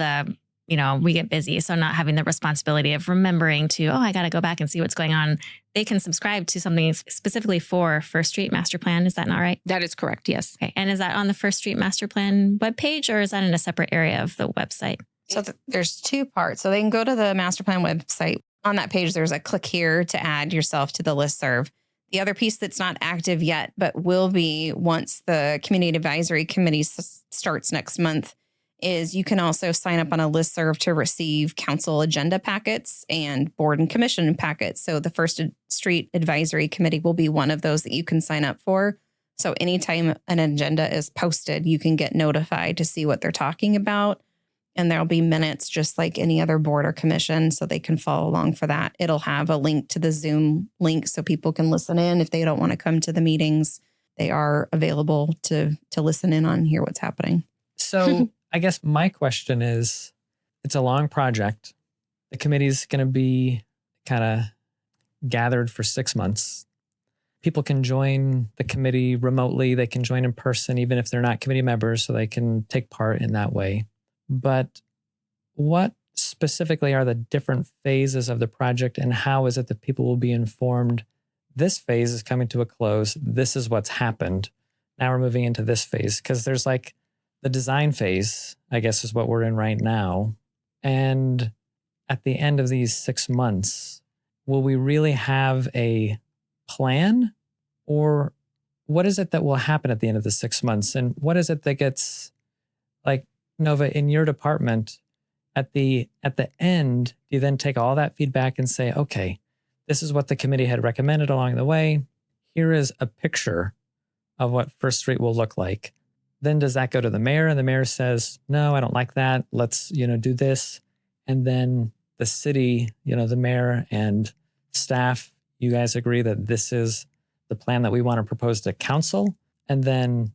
we get busy, so not having the responsibility of remembering to, I got to go back and see what's going on, they can subscribe to something specifically for First Street Master Plan. Is that not right? That is correct, yes. Okay. And is that on the First Street Master Plan webpage, or is that in a separate area of the website? So there's two parts. So they can go to the master plan website. On that page, there's a click here to add yourself to the listserv. The other piece that's not active yet, but will be once the Community Advisory Committee starts next month, is you can also sign up on a listserv to receive council agenda packets and board and commission packets. So the First Street Advisory Committee will be one of those that you can sign up for. So anytime an agenda is posted, you can get notified to see what they're talking about. And there'll be minutes just like any other board or commission, so they can follow along for that. It'll have a link to the Zoom link so people can listen in. If they don't want to come to the meetings, they are available to listen in on, hear what's happening. So I guess my question is, it's a long project. The committee's going to be kind of gathered for 6 months. People can join the committee remotely. They can join in person, even if they're not committee members, so they can take part in that way. But what specifically are the different phases of the project, and how is it that people will be informed? This phase is coming to a close. This is what's happened. Now we're moving into this phase, because there's like the design phase, I guess, is what we're in right now. And at the end of these 6 months, will we really have a plan? Or what is it that will happen at the end of the 6 months? And what is it that gets, like, Nova, in your department, at the end, do you then take all that feedback and say, okay, this is what the committee had recommended along the way. Here is a picture of what First Street will look like. Then does that go to the mayor, and the mayor says, no, I don't like that. Let's, do this. And then the city, the mayor and staff, you guys agree that this is the plan that we want to propose to council. And then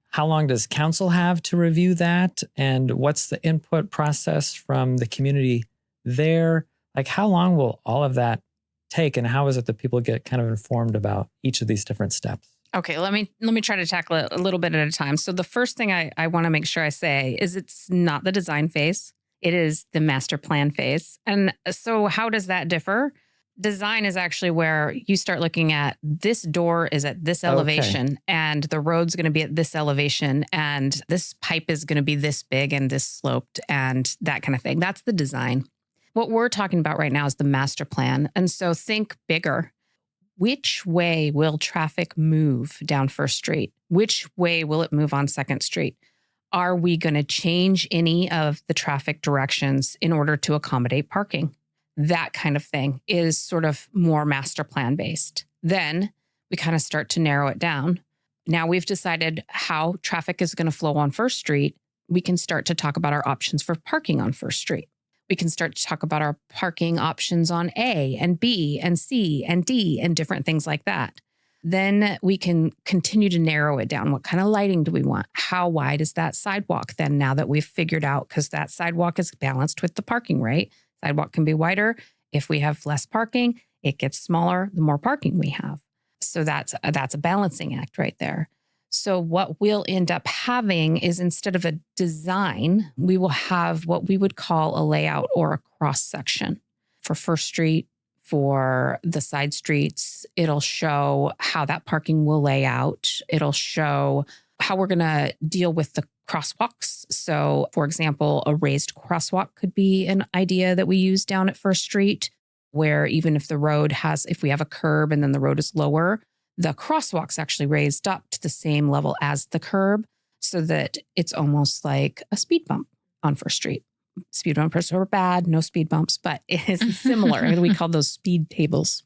how long does council have to review that? And what's the input process from the community there? Like, how long will all of that take? And how is it that people get kind of informed about each of these different steps? Okay, let me try to tackle it a little bit at a time. So the first thing I want to make sure I say is it's not the design phase. It is the master plan phase. And so how does that differ? Design is actually where you start looking at this door is at this elevation, and the road's going to be at this elevation, and this pipe is going to be this big and this sloped and that kind of thing. That's the design. What we're talking about right now is the master plan. And so think bigger. Which way will traffic move down First Street? Which way will it move on Second Street? Are we going to change any of the traffic directions in order to accommodate parking? That kind of thing is sort of more master plan based. Then we kind of start to narrow it down. Now we've decided how traffic is going to flow on First Street. we can start to talk about our options for parking on First Street. We can start to talk about our parking options on A and B and C and D and different things like that. Then we can continue to narrow it down. What kind of lighting do we want? How wide is that sidewalk then, now that we've figured out, because that sidewalk is balanced with the parking, right? Sidewalk can be wider. If we have less parking, it gets smaller the more parking we have. So that's a balancing act right there. So what we'll end up having is, instead of a design, we will have what we would call a layout or a cross section for First Street. For the side streets, it'll show how that parking will lay out. It'll show how we're going to deal with the crosswalks. So, for example, a raised crosswalk could be an idea that we use down at First Street, where even if if we have a curb and then the road is lower, the crosswalk's actually raised up to the same level as the curb, so that it's almost like a speed bump on First Street. Speed bumpers are bad, no speed bumps, but it is similar. We call those speed tables.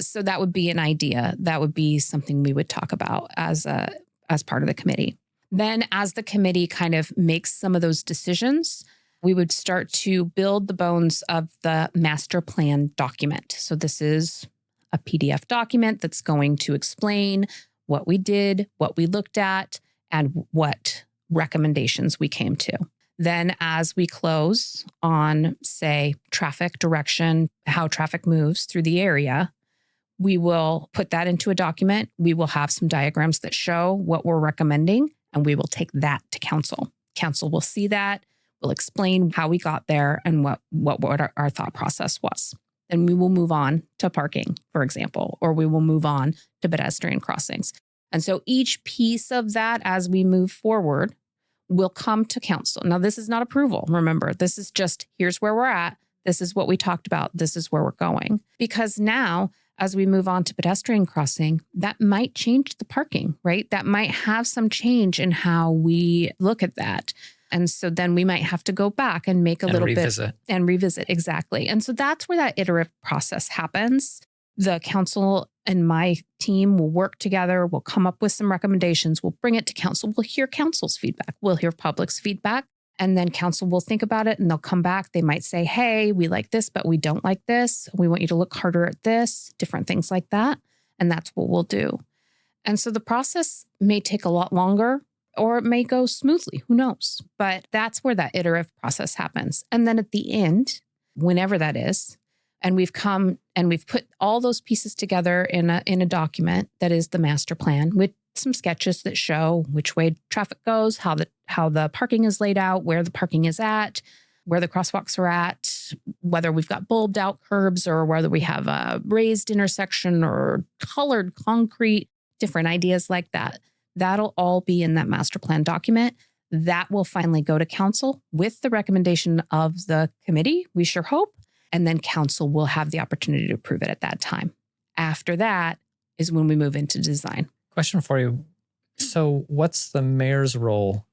So that would be an idea. That would be something we would talk about as part of the committee. Then, as the committee kind of makes some of those decisions, we would start to build the bones of the master plan document. So this is a PDF document that's going to explain what we did, what we looked at, and what recommendations we came to. Then, as we close on, say, traffic direction, how traffic moves through the area, we will put that into a document. We will have some diagrams that show what we're recommending, and we will take that to council. Council will see that. We'll explain how we got there and what our thought process was. Then we will move on to parking, for example, or we will move on to pedestrian crossings. And so each piece of that, as we move forward, will come to council. Now, this is not approval. Remember, this is just, here's where we're at. This is what we talked about. This is where we're going. Because now, as we move on to pedestrian crossing, that might change the parking, right? That might have some change in how we look at that. And so then we might have to go back and make a little bit and revisit. Exactly. And so that's where that iterative process happens. The council and my team will work together. We'll come up with some recommendations. We'll bring it to council. We'll hear council's feedback. We'll hear public's feedback. And then council will think about it and they'll come back. They might say, hey, we like this, but we don't like this. We want you to look harder at this, different things like that. And that's what we'll do. And so the process may take a lot longer, or it may go smoothly. Who knows? But that's where that iterative process happens. And then at the end, whenever that is, and we've come and we've put all those pieces together in a document that is the master plan, with some sketches that show which way traffic goes, how the parking is laid out, where the parking is at, where the crosswalks are at, whether we've got bulbed out curbs or whether we have a raised intersection or colored concrete, different ideas like that. That'll all be in that master plan document. That will finally go to council with the recommendation of the committee, we sure hope. And then council will have the opportunity to approve it at that time. After that is when we move into design. Question for you. So what's the mayor's role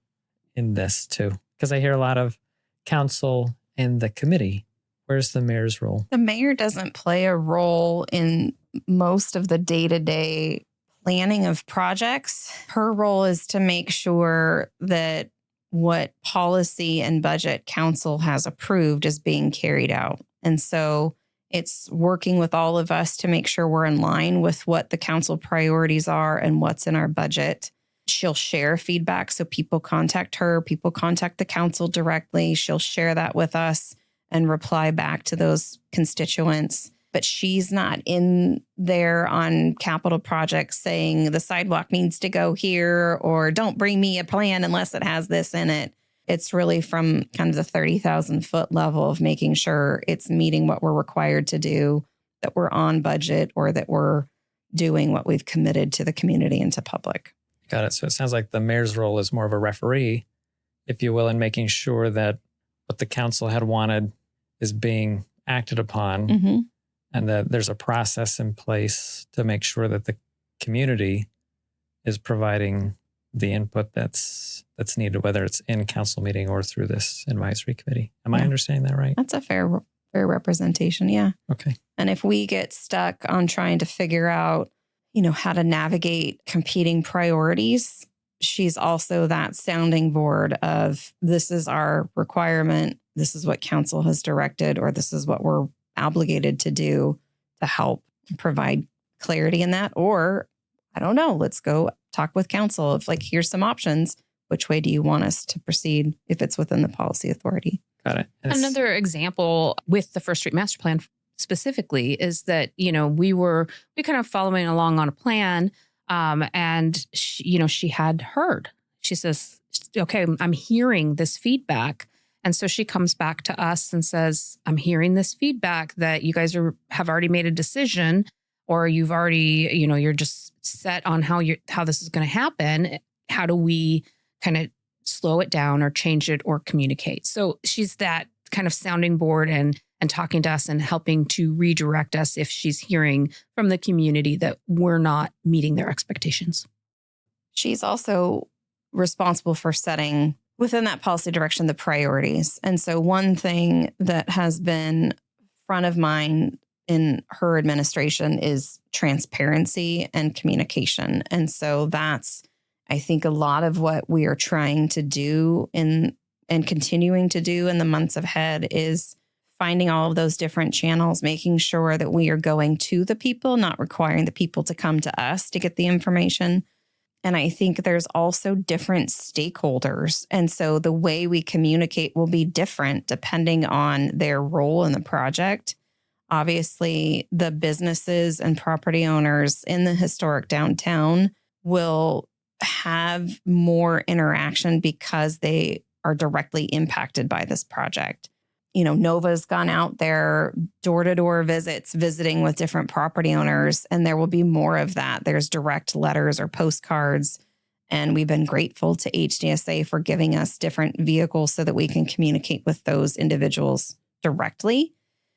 in this too? Because I hear a lot of council and the committee. Where's the mayor's role? The mayor doesn't play a role in most of the day-to-day planning of projects. Her role is to make sure that what policy and budget council has approved is being carried out. And so it's working with all of us to make sure we're in line with what the council priorities are and what's in our budget. She'll share feedback. So people contact her, people contact the council directly. She'll share that with us and reply back to those constituents. But she's not in there on capital projects saying the sidewalk needs to go here or don't bring me a plan unless it has this in it. It's really from kind of the 30,000 foot level of making sure it's meeting what we're required to do, that we're on budget, or that we're doing what we've committed to the community and to public. Got it. So it sounds like the mayor's role is more of a referee, if you will, in making sure that what the council had wanted is being acted upon. Mm-hmm. And that there's a process in place to make sure that the community is providing the input that's needed, whether it's in council meeting or through this advisory committee. Am I understanding that right? That's a fair representation. Yeah. Okay. And if we get stuck on trying to figure out, how to navigate competing priorities, she's also that sounding board of this is our requirement, this is what council has directed, or this is what we're obligated to do to help provide clarity in that. Or I don't know, let's go talk with council of like, here's some options. Which way do you want us to proceed if it's within the policy authority? Got it. Another example with the First Street Master Plan specifically is that, we kind of following along on a plan, and she had heard. She says, okay, I'm hearing this feedback. And so she comes back to us and says, I'm hearing this feedback that you guys have already made a decision, or you've already, you're just set on how this is going to happen. How do we kind of slow it down or change it or communicate? So she's that kind of sounding board and talking to us and helping to redirect us if she's hearing from the community that we're not meeting their expectations. She's also responsible for setting within that policy direction the priorities. And so one thing that has been front of mind in her administration is transparency and communication. And so that's, I think, a lot of what we are trying to do and continuing to do in the months ahead is finding all of those different channels, making sure that we are going to the people, not requiring the people to come to us to get the information. And I think there's also different stakeholders. And so the way we communicate will be different depending on their role in the project. Obviously, the businesses and property owners in the historic downtown will have more interaction because they are directly impacted by this project. Nova's gone out there, door-to-door visits, visiting with different property owners, and there will be more of that. There's direct letters or postcards, and we've been grateful to HDSA for giving us different vehicles so that we can communicate with those individuals directly.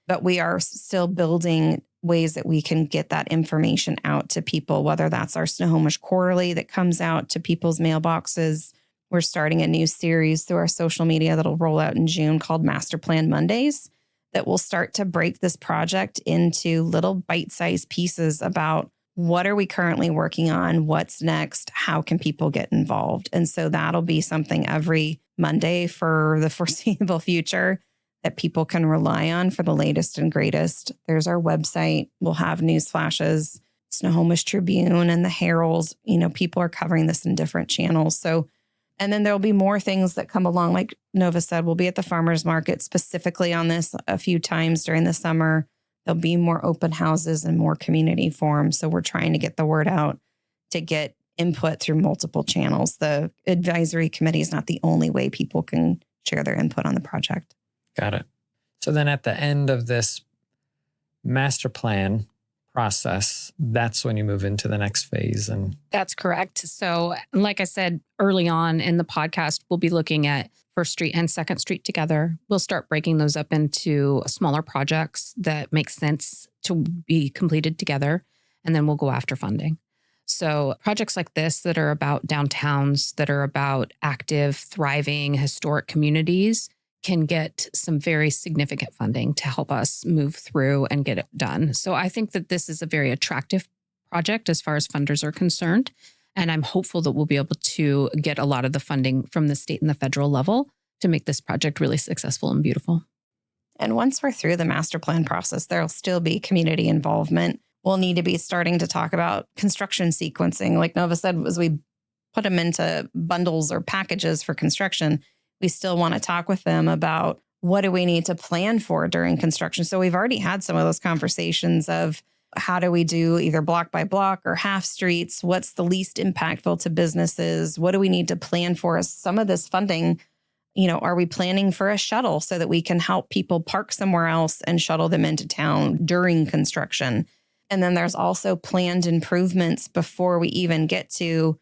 But we are still building ways that we can get that information out to people, whether that's our Snohomish Quarterly that comes out to people's mailboxes. We're starting a new series through our social media that'll roll out in June called Master Plan Mondays that will start to break this project into little bite-sized pieces about what are we currently working on, what's next, how can people get involved. And so that'll be something every Monday for the foreseeable future that people can rely on for the latest and greatest. There's our website. We'll have news flashes, Snohomish Tribune and the Heralds. People are covering this in different channels. So, and then there'll be more things that come along. Like Nova said, we'll be at the farmers market specifically on this a few times during the summer. There'll be more open houses and more community forums. So we're trying to get the word out to get input through multiple channels. The advisory committee is not the only way people can share their input on the project. Got it. So then at the end of this master plan process, that's when you move into the next phase. And that's correct. So like I said early on in the podcast, we'll be looking at First Street and Second Street together. We'll start breaking those up into smaller projects that make sense to be completed together. And then we'll go after funding. So projects like this that are about downtowns, that are about active, thriving, historic communities can get some very significant funding to help us move through and get it done. So I think that this is a very attractive project as far as funders are concerned. And I'm hopeful that we'll be able to get a lot of the funding from the state and the federal level to make this project really successful and beautiful. And once we're through the master plan process, there'll still be community involvement. We'll need to be starting to talk about construction sequencing. Like Nova said, as we put them into bundles or packages for construction, we still want to talk with them about what do we need to plan for during construction. So we've already had some of those conversations of how do we do either block by block or half streets? What's the least impactful to businesses? What do we need to plan for as some of this funding? Are we planning for a shuttle so that we can help people park somewhere else and shuttle them into town during construction? And then there's also planned improvements before we even get to,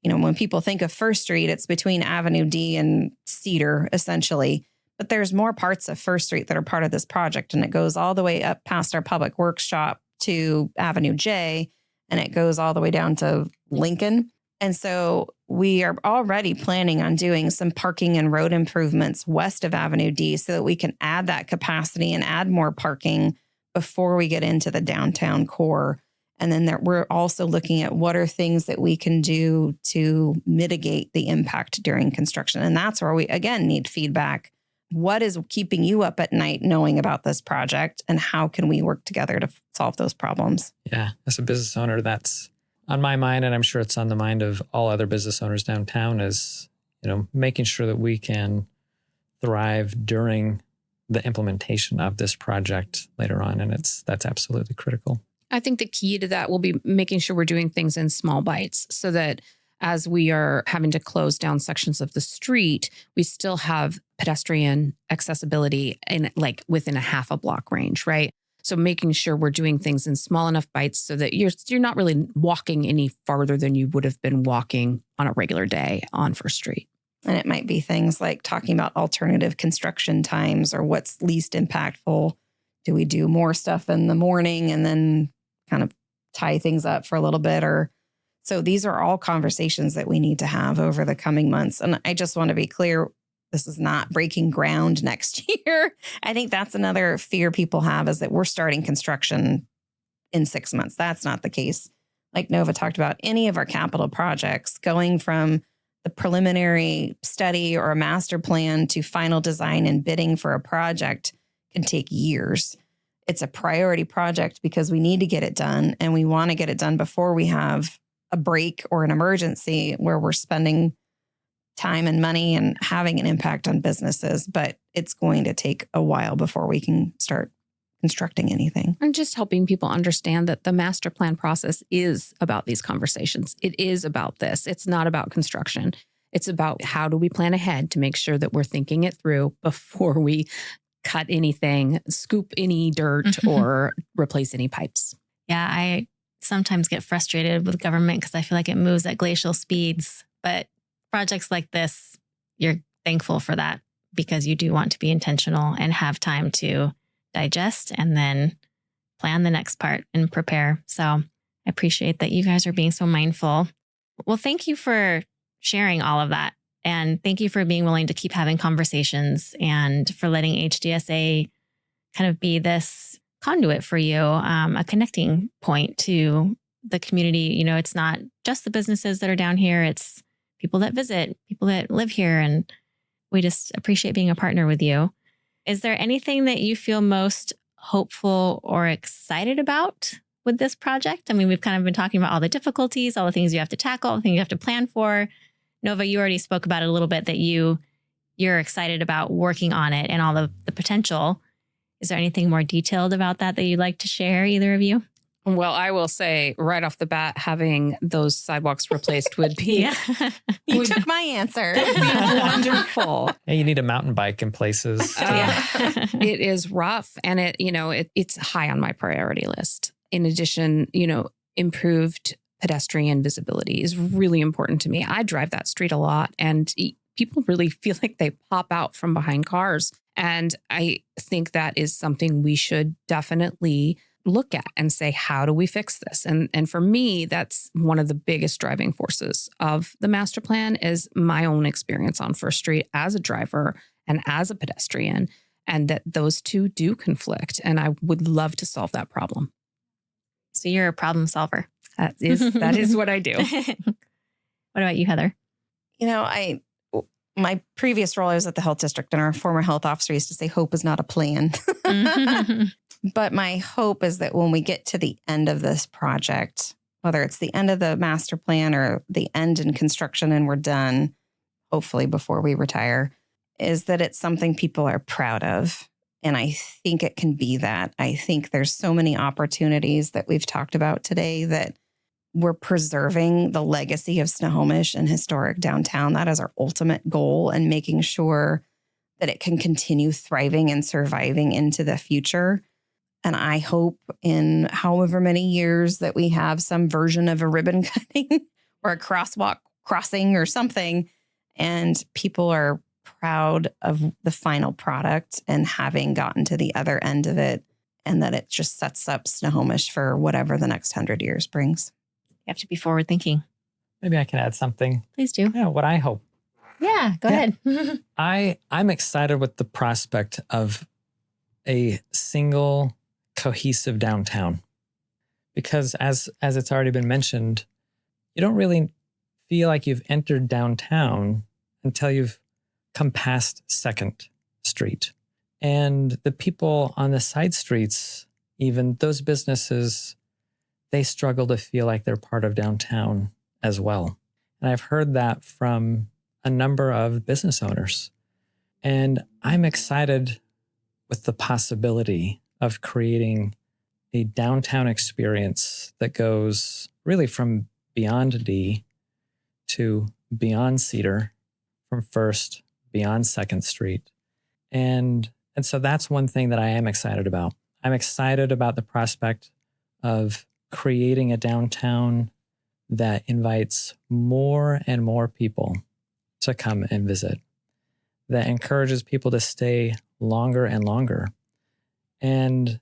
when people think of First Street, it's between Avenue D and Cedar, essentially. But there's more parts of First Street that are part of this project. And it goes all the way up past our public works shop to Avenue J, and it goes all the way down to Lincoln. And so we are already planning on doing some parking and road improvements west of Avenue D so that we can add that capacity and add more parking before we get into the downtown core. And then we're also looking at what are things that we can do to mitigate the impact during construction. And that's where we, again, need feedback. What is keeping you up at night knowing about this project, and how can we work together to solve those problems? Yeah, as a business owner, that's on my mind, and I'm sure it's on the mind of all other business owners downtown, is, making sure that we can thrive during the implementation of this project later on. And that's absolutely critical. I think the key to that will be making sure we're doing things in small bites so that as we are having to close down sections of the street, we still have pedestrian accessibility in within a half a block range, right? So making sure we're doing things in small enough bites so that you're not really walking any farther than you would have been walking on a regular day on First Street. And it might be things like talking about alternative construction times or what's least impactful. Do we do more stuff in the morning and then kind of tie things up for a little bit? So these are all conversations that we need to have over the coming months. And I just want to be clear, this is not breaking ground next year. I think that's another fear people have, is that we're starting construction in 6 months. That's not the case. Like Nova talked about, any of our capital projects going from the preliminary study or a master plan to final design and bidding for a project can take years. It's a priority project because we need to get it done, and we want to get it done before we have a break or an emergency where we're spending time and money and having an impact on businesses. But it's going to take a while before we can start constructing anything. And just helping people understand that the master plan process is about these conversations. It is about this. It's not about construction. It's about how do we plan ahead to make sure that we're thinking it through before we cut anything, scoop any dirt, or replace any pipes. Yeah, I sometimes get frustrated with government because I feel like it moves at glacial speeds. But projects like this, you're thankful for that because you do want to be intentional and have time to digest and then plan the next part and prepare. So I appreciate that you guys are being so mindful. Well, thank you for sharing all of that. And thank you for being willing to keep having conversations and for letting HDSA kind of be this conduit for you, a connecting point to the community. It's not just the businesses that are down here. It's people that visit, people that live here. And we just appreciate being a partner with you. Is there anything that you feel most hopeful or excited about with this project? I mean, we've kind of been talking about all the difficulties, all the things you have to tackle, all the things you have to plan for. Nova, you already spoke about it a little bit, that you're excited about working on it and all the potential. Is there anything more detailed about that you'd like to share, either of you? Well, I will say right off the bat, having those sidewalks replaced would be You took my answer. would be wonderful. Yeah, you need a mountain bike in places. It is rough, and it's high on my priority list. In addition, improved pedestrian visibility is really important to me. I drive that street a lot, and people really feel like they pop out from behind cars. And I think that is something we should definitely look at and say, how do we fix this? And for me, that's one of the biggest driving forces of the master plan is my own experience on First Street as a driver and as a pedestrian, and that those two do conflict. And I would love to solve that problem. So you're a problem solver. That is what I do. What about you, Heather? My previous role, I was at the health district, and our former health officer used to say, hope is not a plan. But my hope is that when we get to the end of this project, whether it's the end of the master plan or the end in construction and we're done, hopefully before we retire, is that it's something people are proud of. And I think it can be that. I think there's so many opportunities that we've talked about today that we're preserving the legacy of Snohomish and historic downtown. That is our ultimate goal, and making sure that it can continue thriving and surviving into the future. And I hope in however many years that we have some version of a ribbon cutting or a crosswalk crossing or something, and people are proud of the final product and having gotten to the other end of it, and that it just sets up Snohomish for whatever the next 100 years brings. You have to be forward thinking. Maybe I can add something. Please do. Yeah, what I hope. Yeah, go ahead. I'm excited with the prospect of a single cohesive downtown, because as it's already been mentioned, you don't really feel like you've entered downtown until you've come past 2nd Street. And the people on the side streets, even those businesses, they struggle to feel like they're part of downtown as well. And I've heard that from a number of business owners. And I'm excited with the possibility of creating a downtown experience that goes really from beyond D to beyond Cedar, from 1st, beyond 2nd Street. And so that's one thing that I am excited about. I'm excited about the prospect of creating a downtown that invites more and more people to come and visit, that encourages people to stay longer and longer, and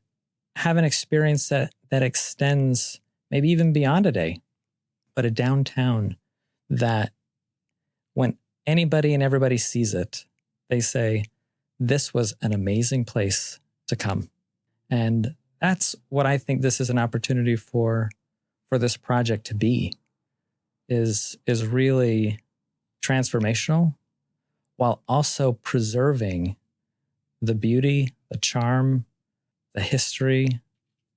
have an experience that extends maybe even beyond a day, but a downtown that when anybody and everybody sees it, they say, this was an amazing place to come. And that's what I think this is an opportunity for this project to be, is really transformational while also preserving the beauty, the charm, the history,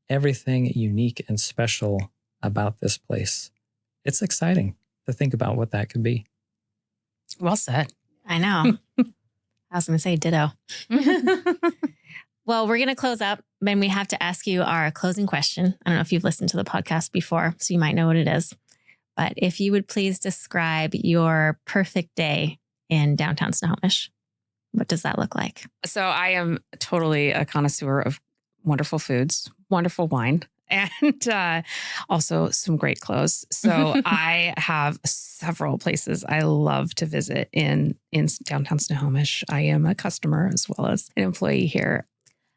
everything unique and special about this place. It's exciting to think about what that could be. Well said. I know. I was going to say ditto. Well, we're going to close up, and we have to ask you our closing question. I don't know if you've listened to the podcast before, so you might know what it is. But if you would please describe your perfect day in downtown Snohomish, what does that look like? So I am totally a connoisseur of wonderful foods, wonderful wine, and also some great clothes. So I have several places I love to visit in downtown Snohomish. I am a customer as well as an employee here.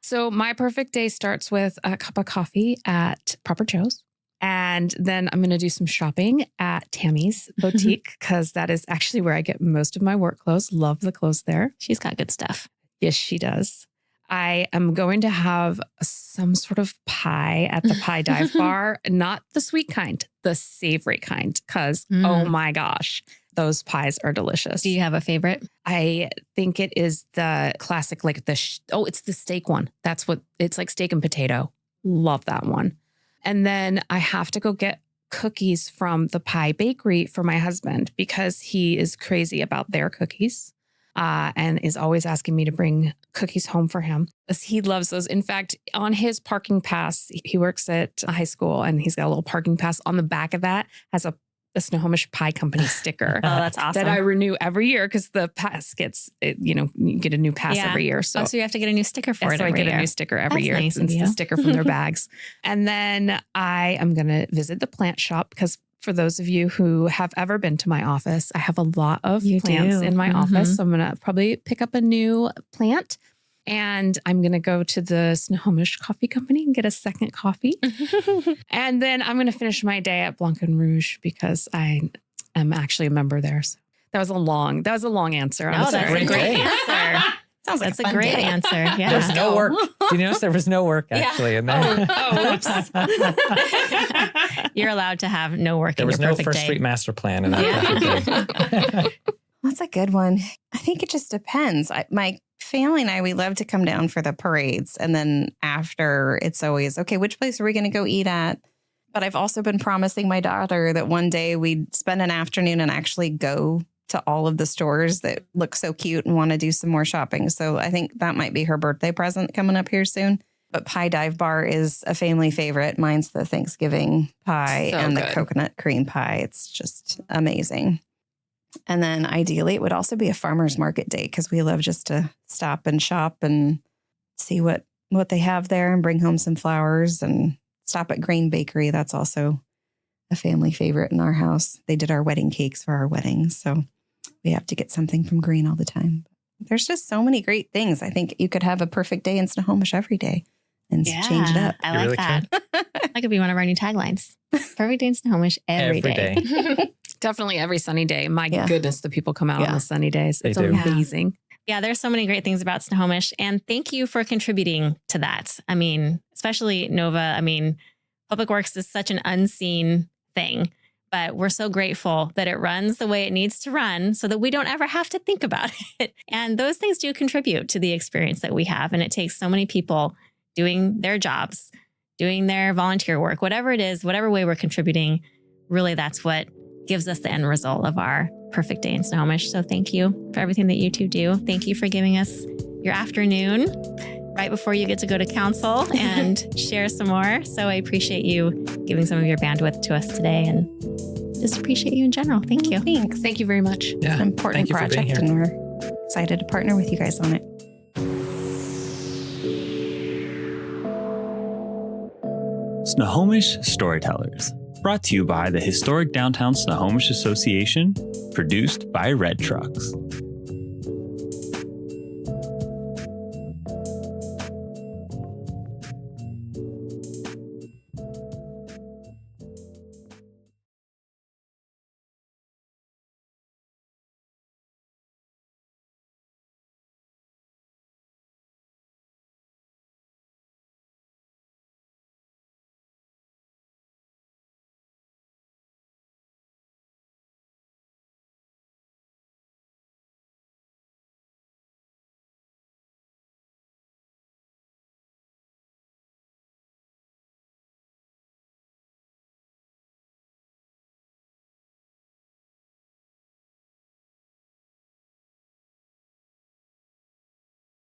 So my perfect day starts with a cup of coffee at Proper Joe's. And then I'm going to do some shopping at Tammy's Boutique, because that is actually where I get most of my work clothes. Love the clothes there. She's got good stuff. Yes, she does. I am going to have some sort of pie at the Pie Dive Bar, not the sweet kind, the savory kind, because oh my gosh, those pies are delicious. Do you have a favorite? I think it is the classic, like it's the steak one. That's what it's like, steak and potato. Love that one. And then I have to go get cookies from the Pie Bakery for my husband, because he is crazy about their cookies. And is always asking me to bring cookies home for him. He loves those. In fact, on his parking pass, he works at a high school, and he's got a little parking pass. On the back of that has a Snohomish Pie Company sticker. Oh, that's awesome. That I renew every year, because the pass gets, you get a new pass every year. So you have to get a new sticker for it so every year. I get a new sticker every year. Nice It's the sticker from their bags. And then I am going to visit the plant shop, because for those of you who have ever been to my office, I have a lot of plants in my office. So I'm going to probably pick up a new plant, and I'm going to go to the Snohomish Coffee Company and get a second coffee. And then I'm going to finish my day at Blanc and Rouge, because I am actually a member there. So that was a long answer. No, that's a great answer. Sounds like That's a great answer. Yeah. There's no work. Do you notice there was no work actually in there? Oops. You're allowed to have no work There in was your no perfect First day. Street master plan in that perfect day. That's a good one. I think it just depends. My family and I, we love to come down for the parades. And then after, it's always, okay, which place are we going to go eat at? But I've also been promising my daughter that one day we'd spend an afternoon and actually go to all of the stores that look so cute and want to do some more shopping. So I think that might be her birthday present coming up here soon. But Pie Dive Bar is a family favorite. Mine's the Thanksgiving pie and the coconut cream pie. It's just amazing. And then ideally, it would also be a farmer's market day, because we love just to stop and shop and see what they have there and bring home some flowers, and stop at Green Bakery. That's also a family favorite in our house. They did our wedding cakes for our weddings. So we have to get something from Green all the time. There's just so many great things. I think you could have a perfect day in Snohomish every day and change it up. I like really that. That could be one of our new taglines. Perfect day in Snohomish every day. Definitely every sunny day. My goodness, the people come out on the sunny days. It's amazing. Yeah, there's so many great things about Snohomish. And thank you for contributing to that. I mean, especially Nova. I mean, Public Works is such an unseen thing, but we're so grateful that it runs the way it needs to run so that we don't ever have to think about it. And those things do contribute to the experience that we have. And it takes so many people doing their jobs, doing their volunteer work, whatever it is, whatever way we're contributing. Really, that's what gives us the end result of our perfect day in Snohomish. So thank you for everything that you two do. Thank you for giving us your afternoon right before you get to go to council and share some more. So I appreciate you giving some of your bandwidth to us today and just appreciate you in general. Thank you. Thanks. Thank you very much. Yeah. It's an important Thank you for being project, here. and we're excited to partner with you guys on it. Snohomish Storytellers, brought to you by the Historic Downtown Snohomish Association, produced by Red Trucks.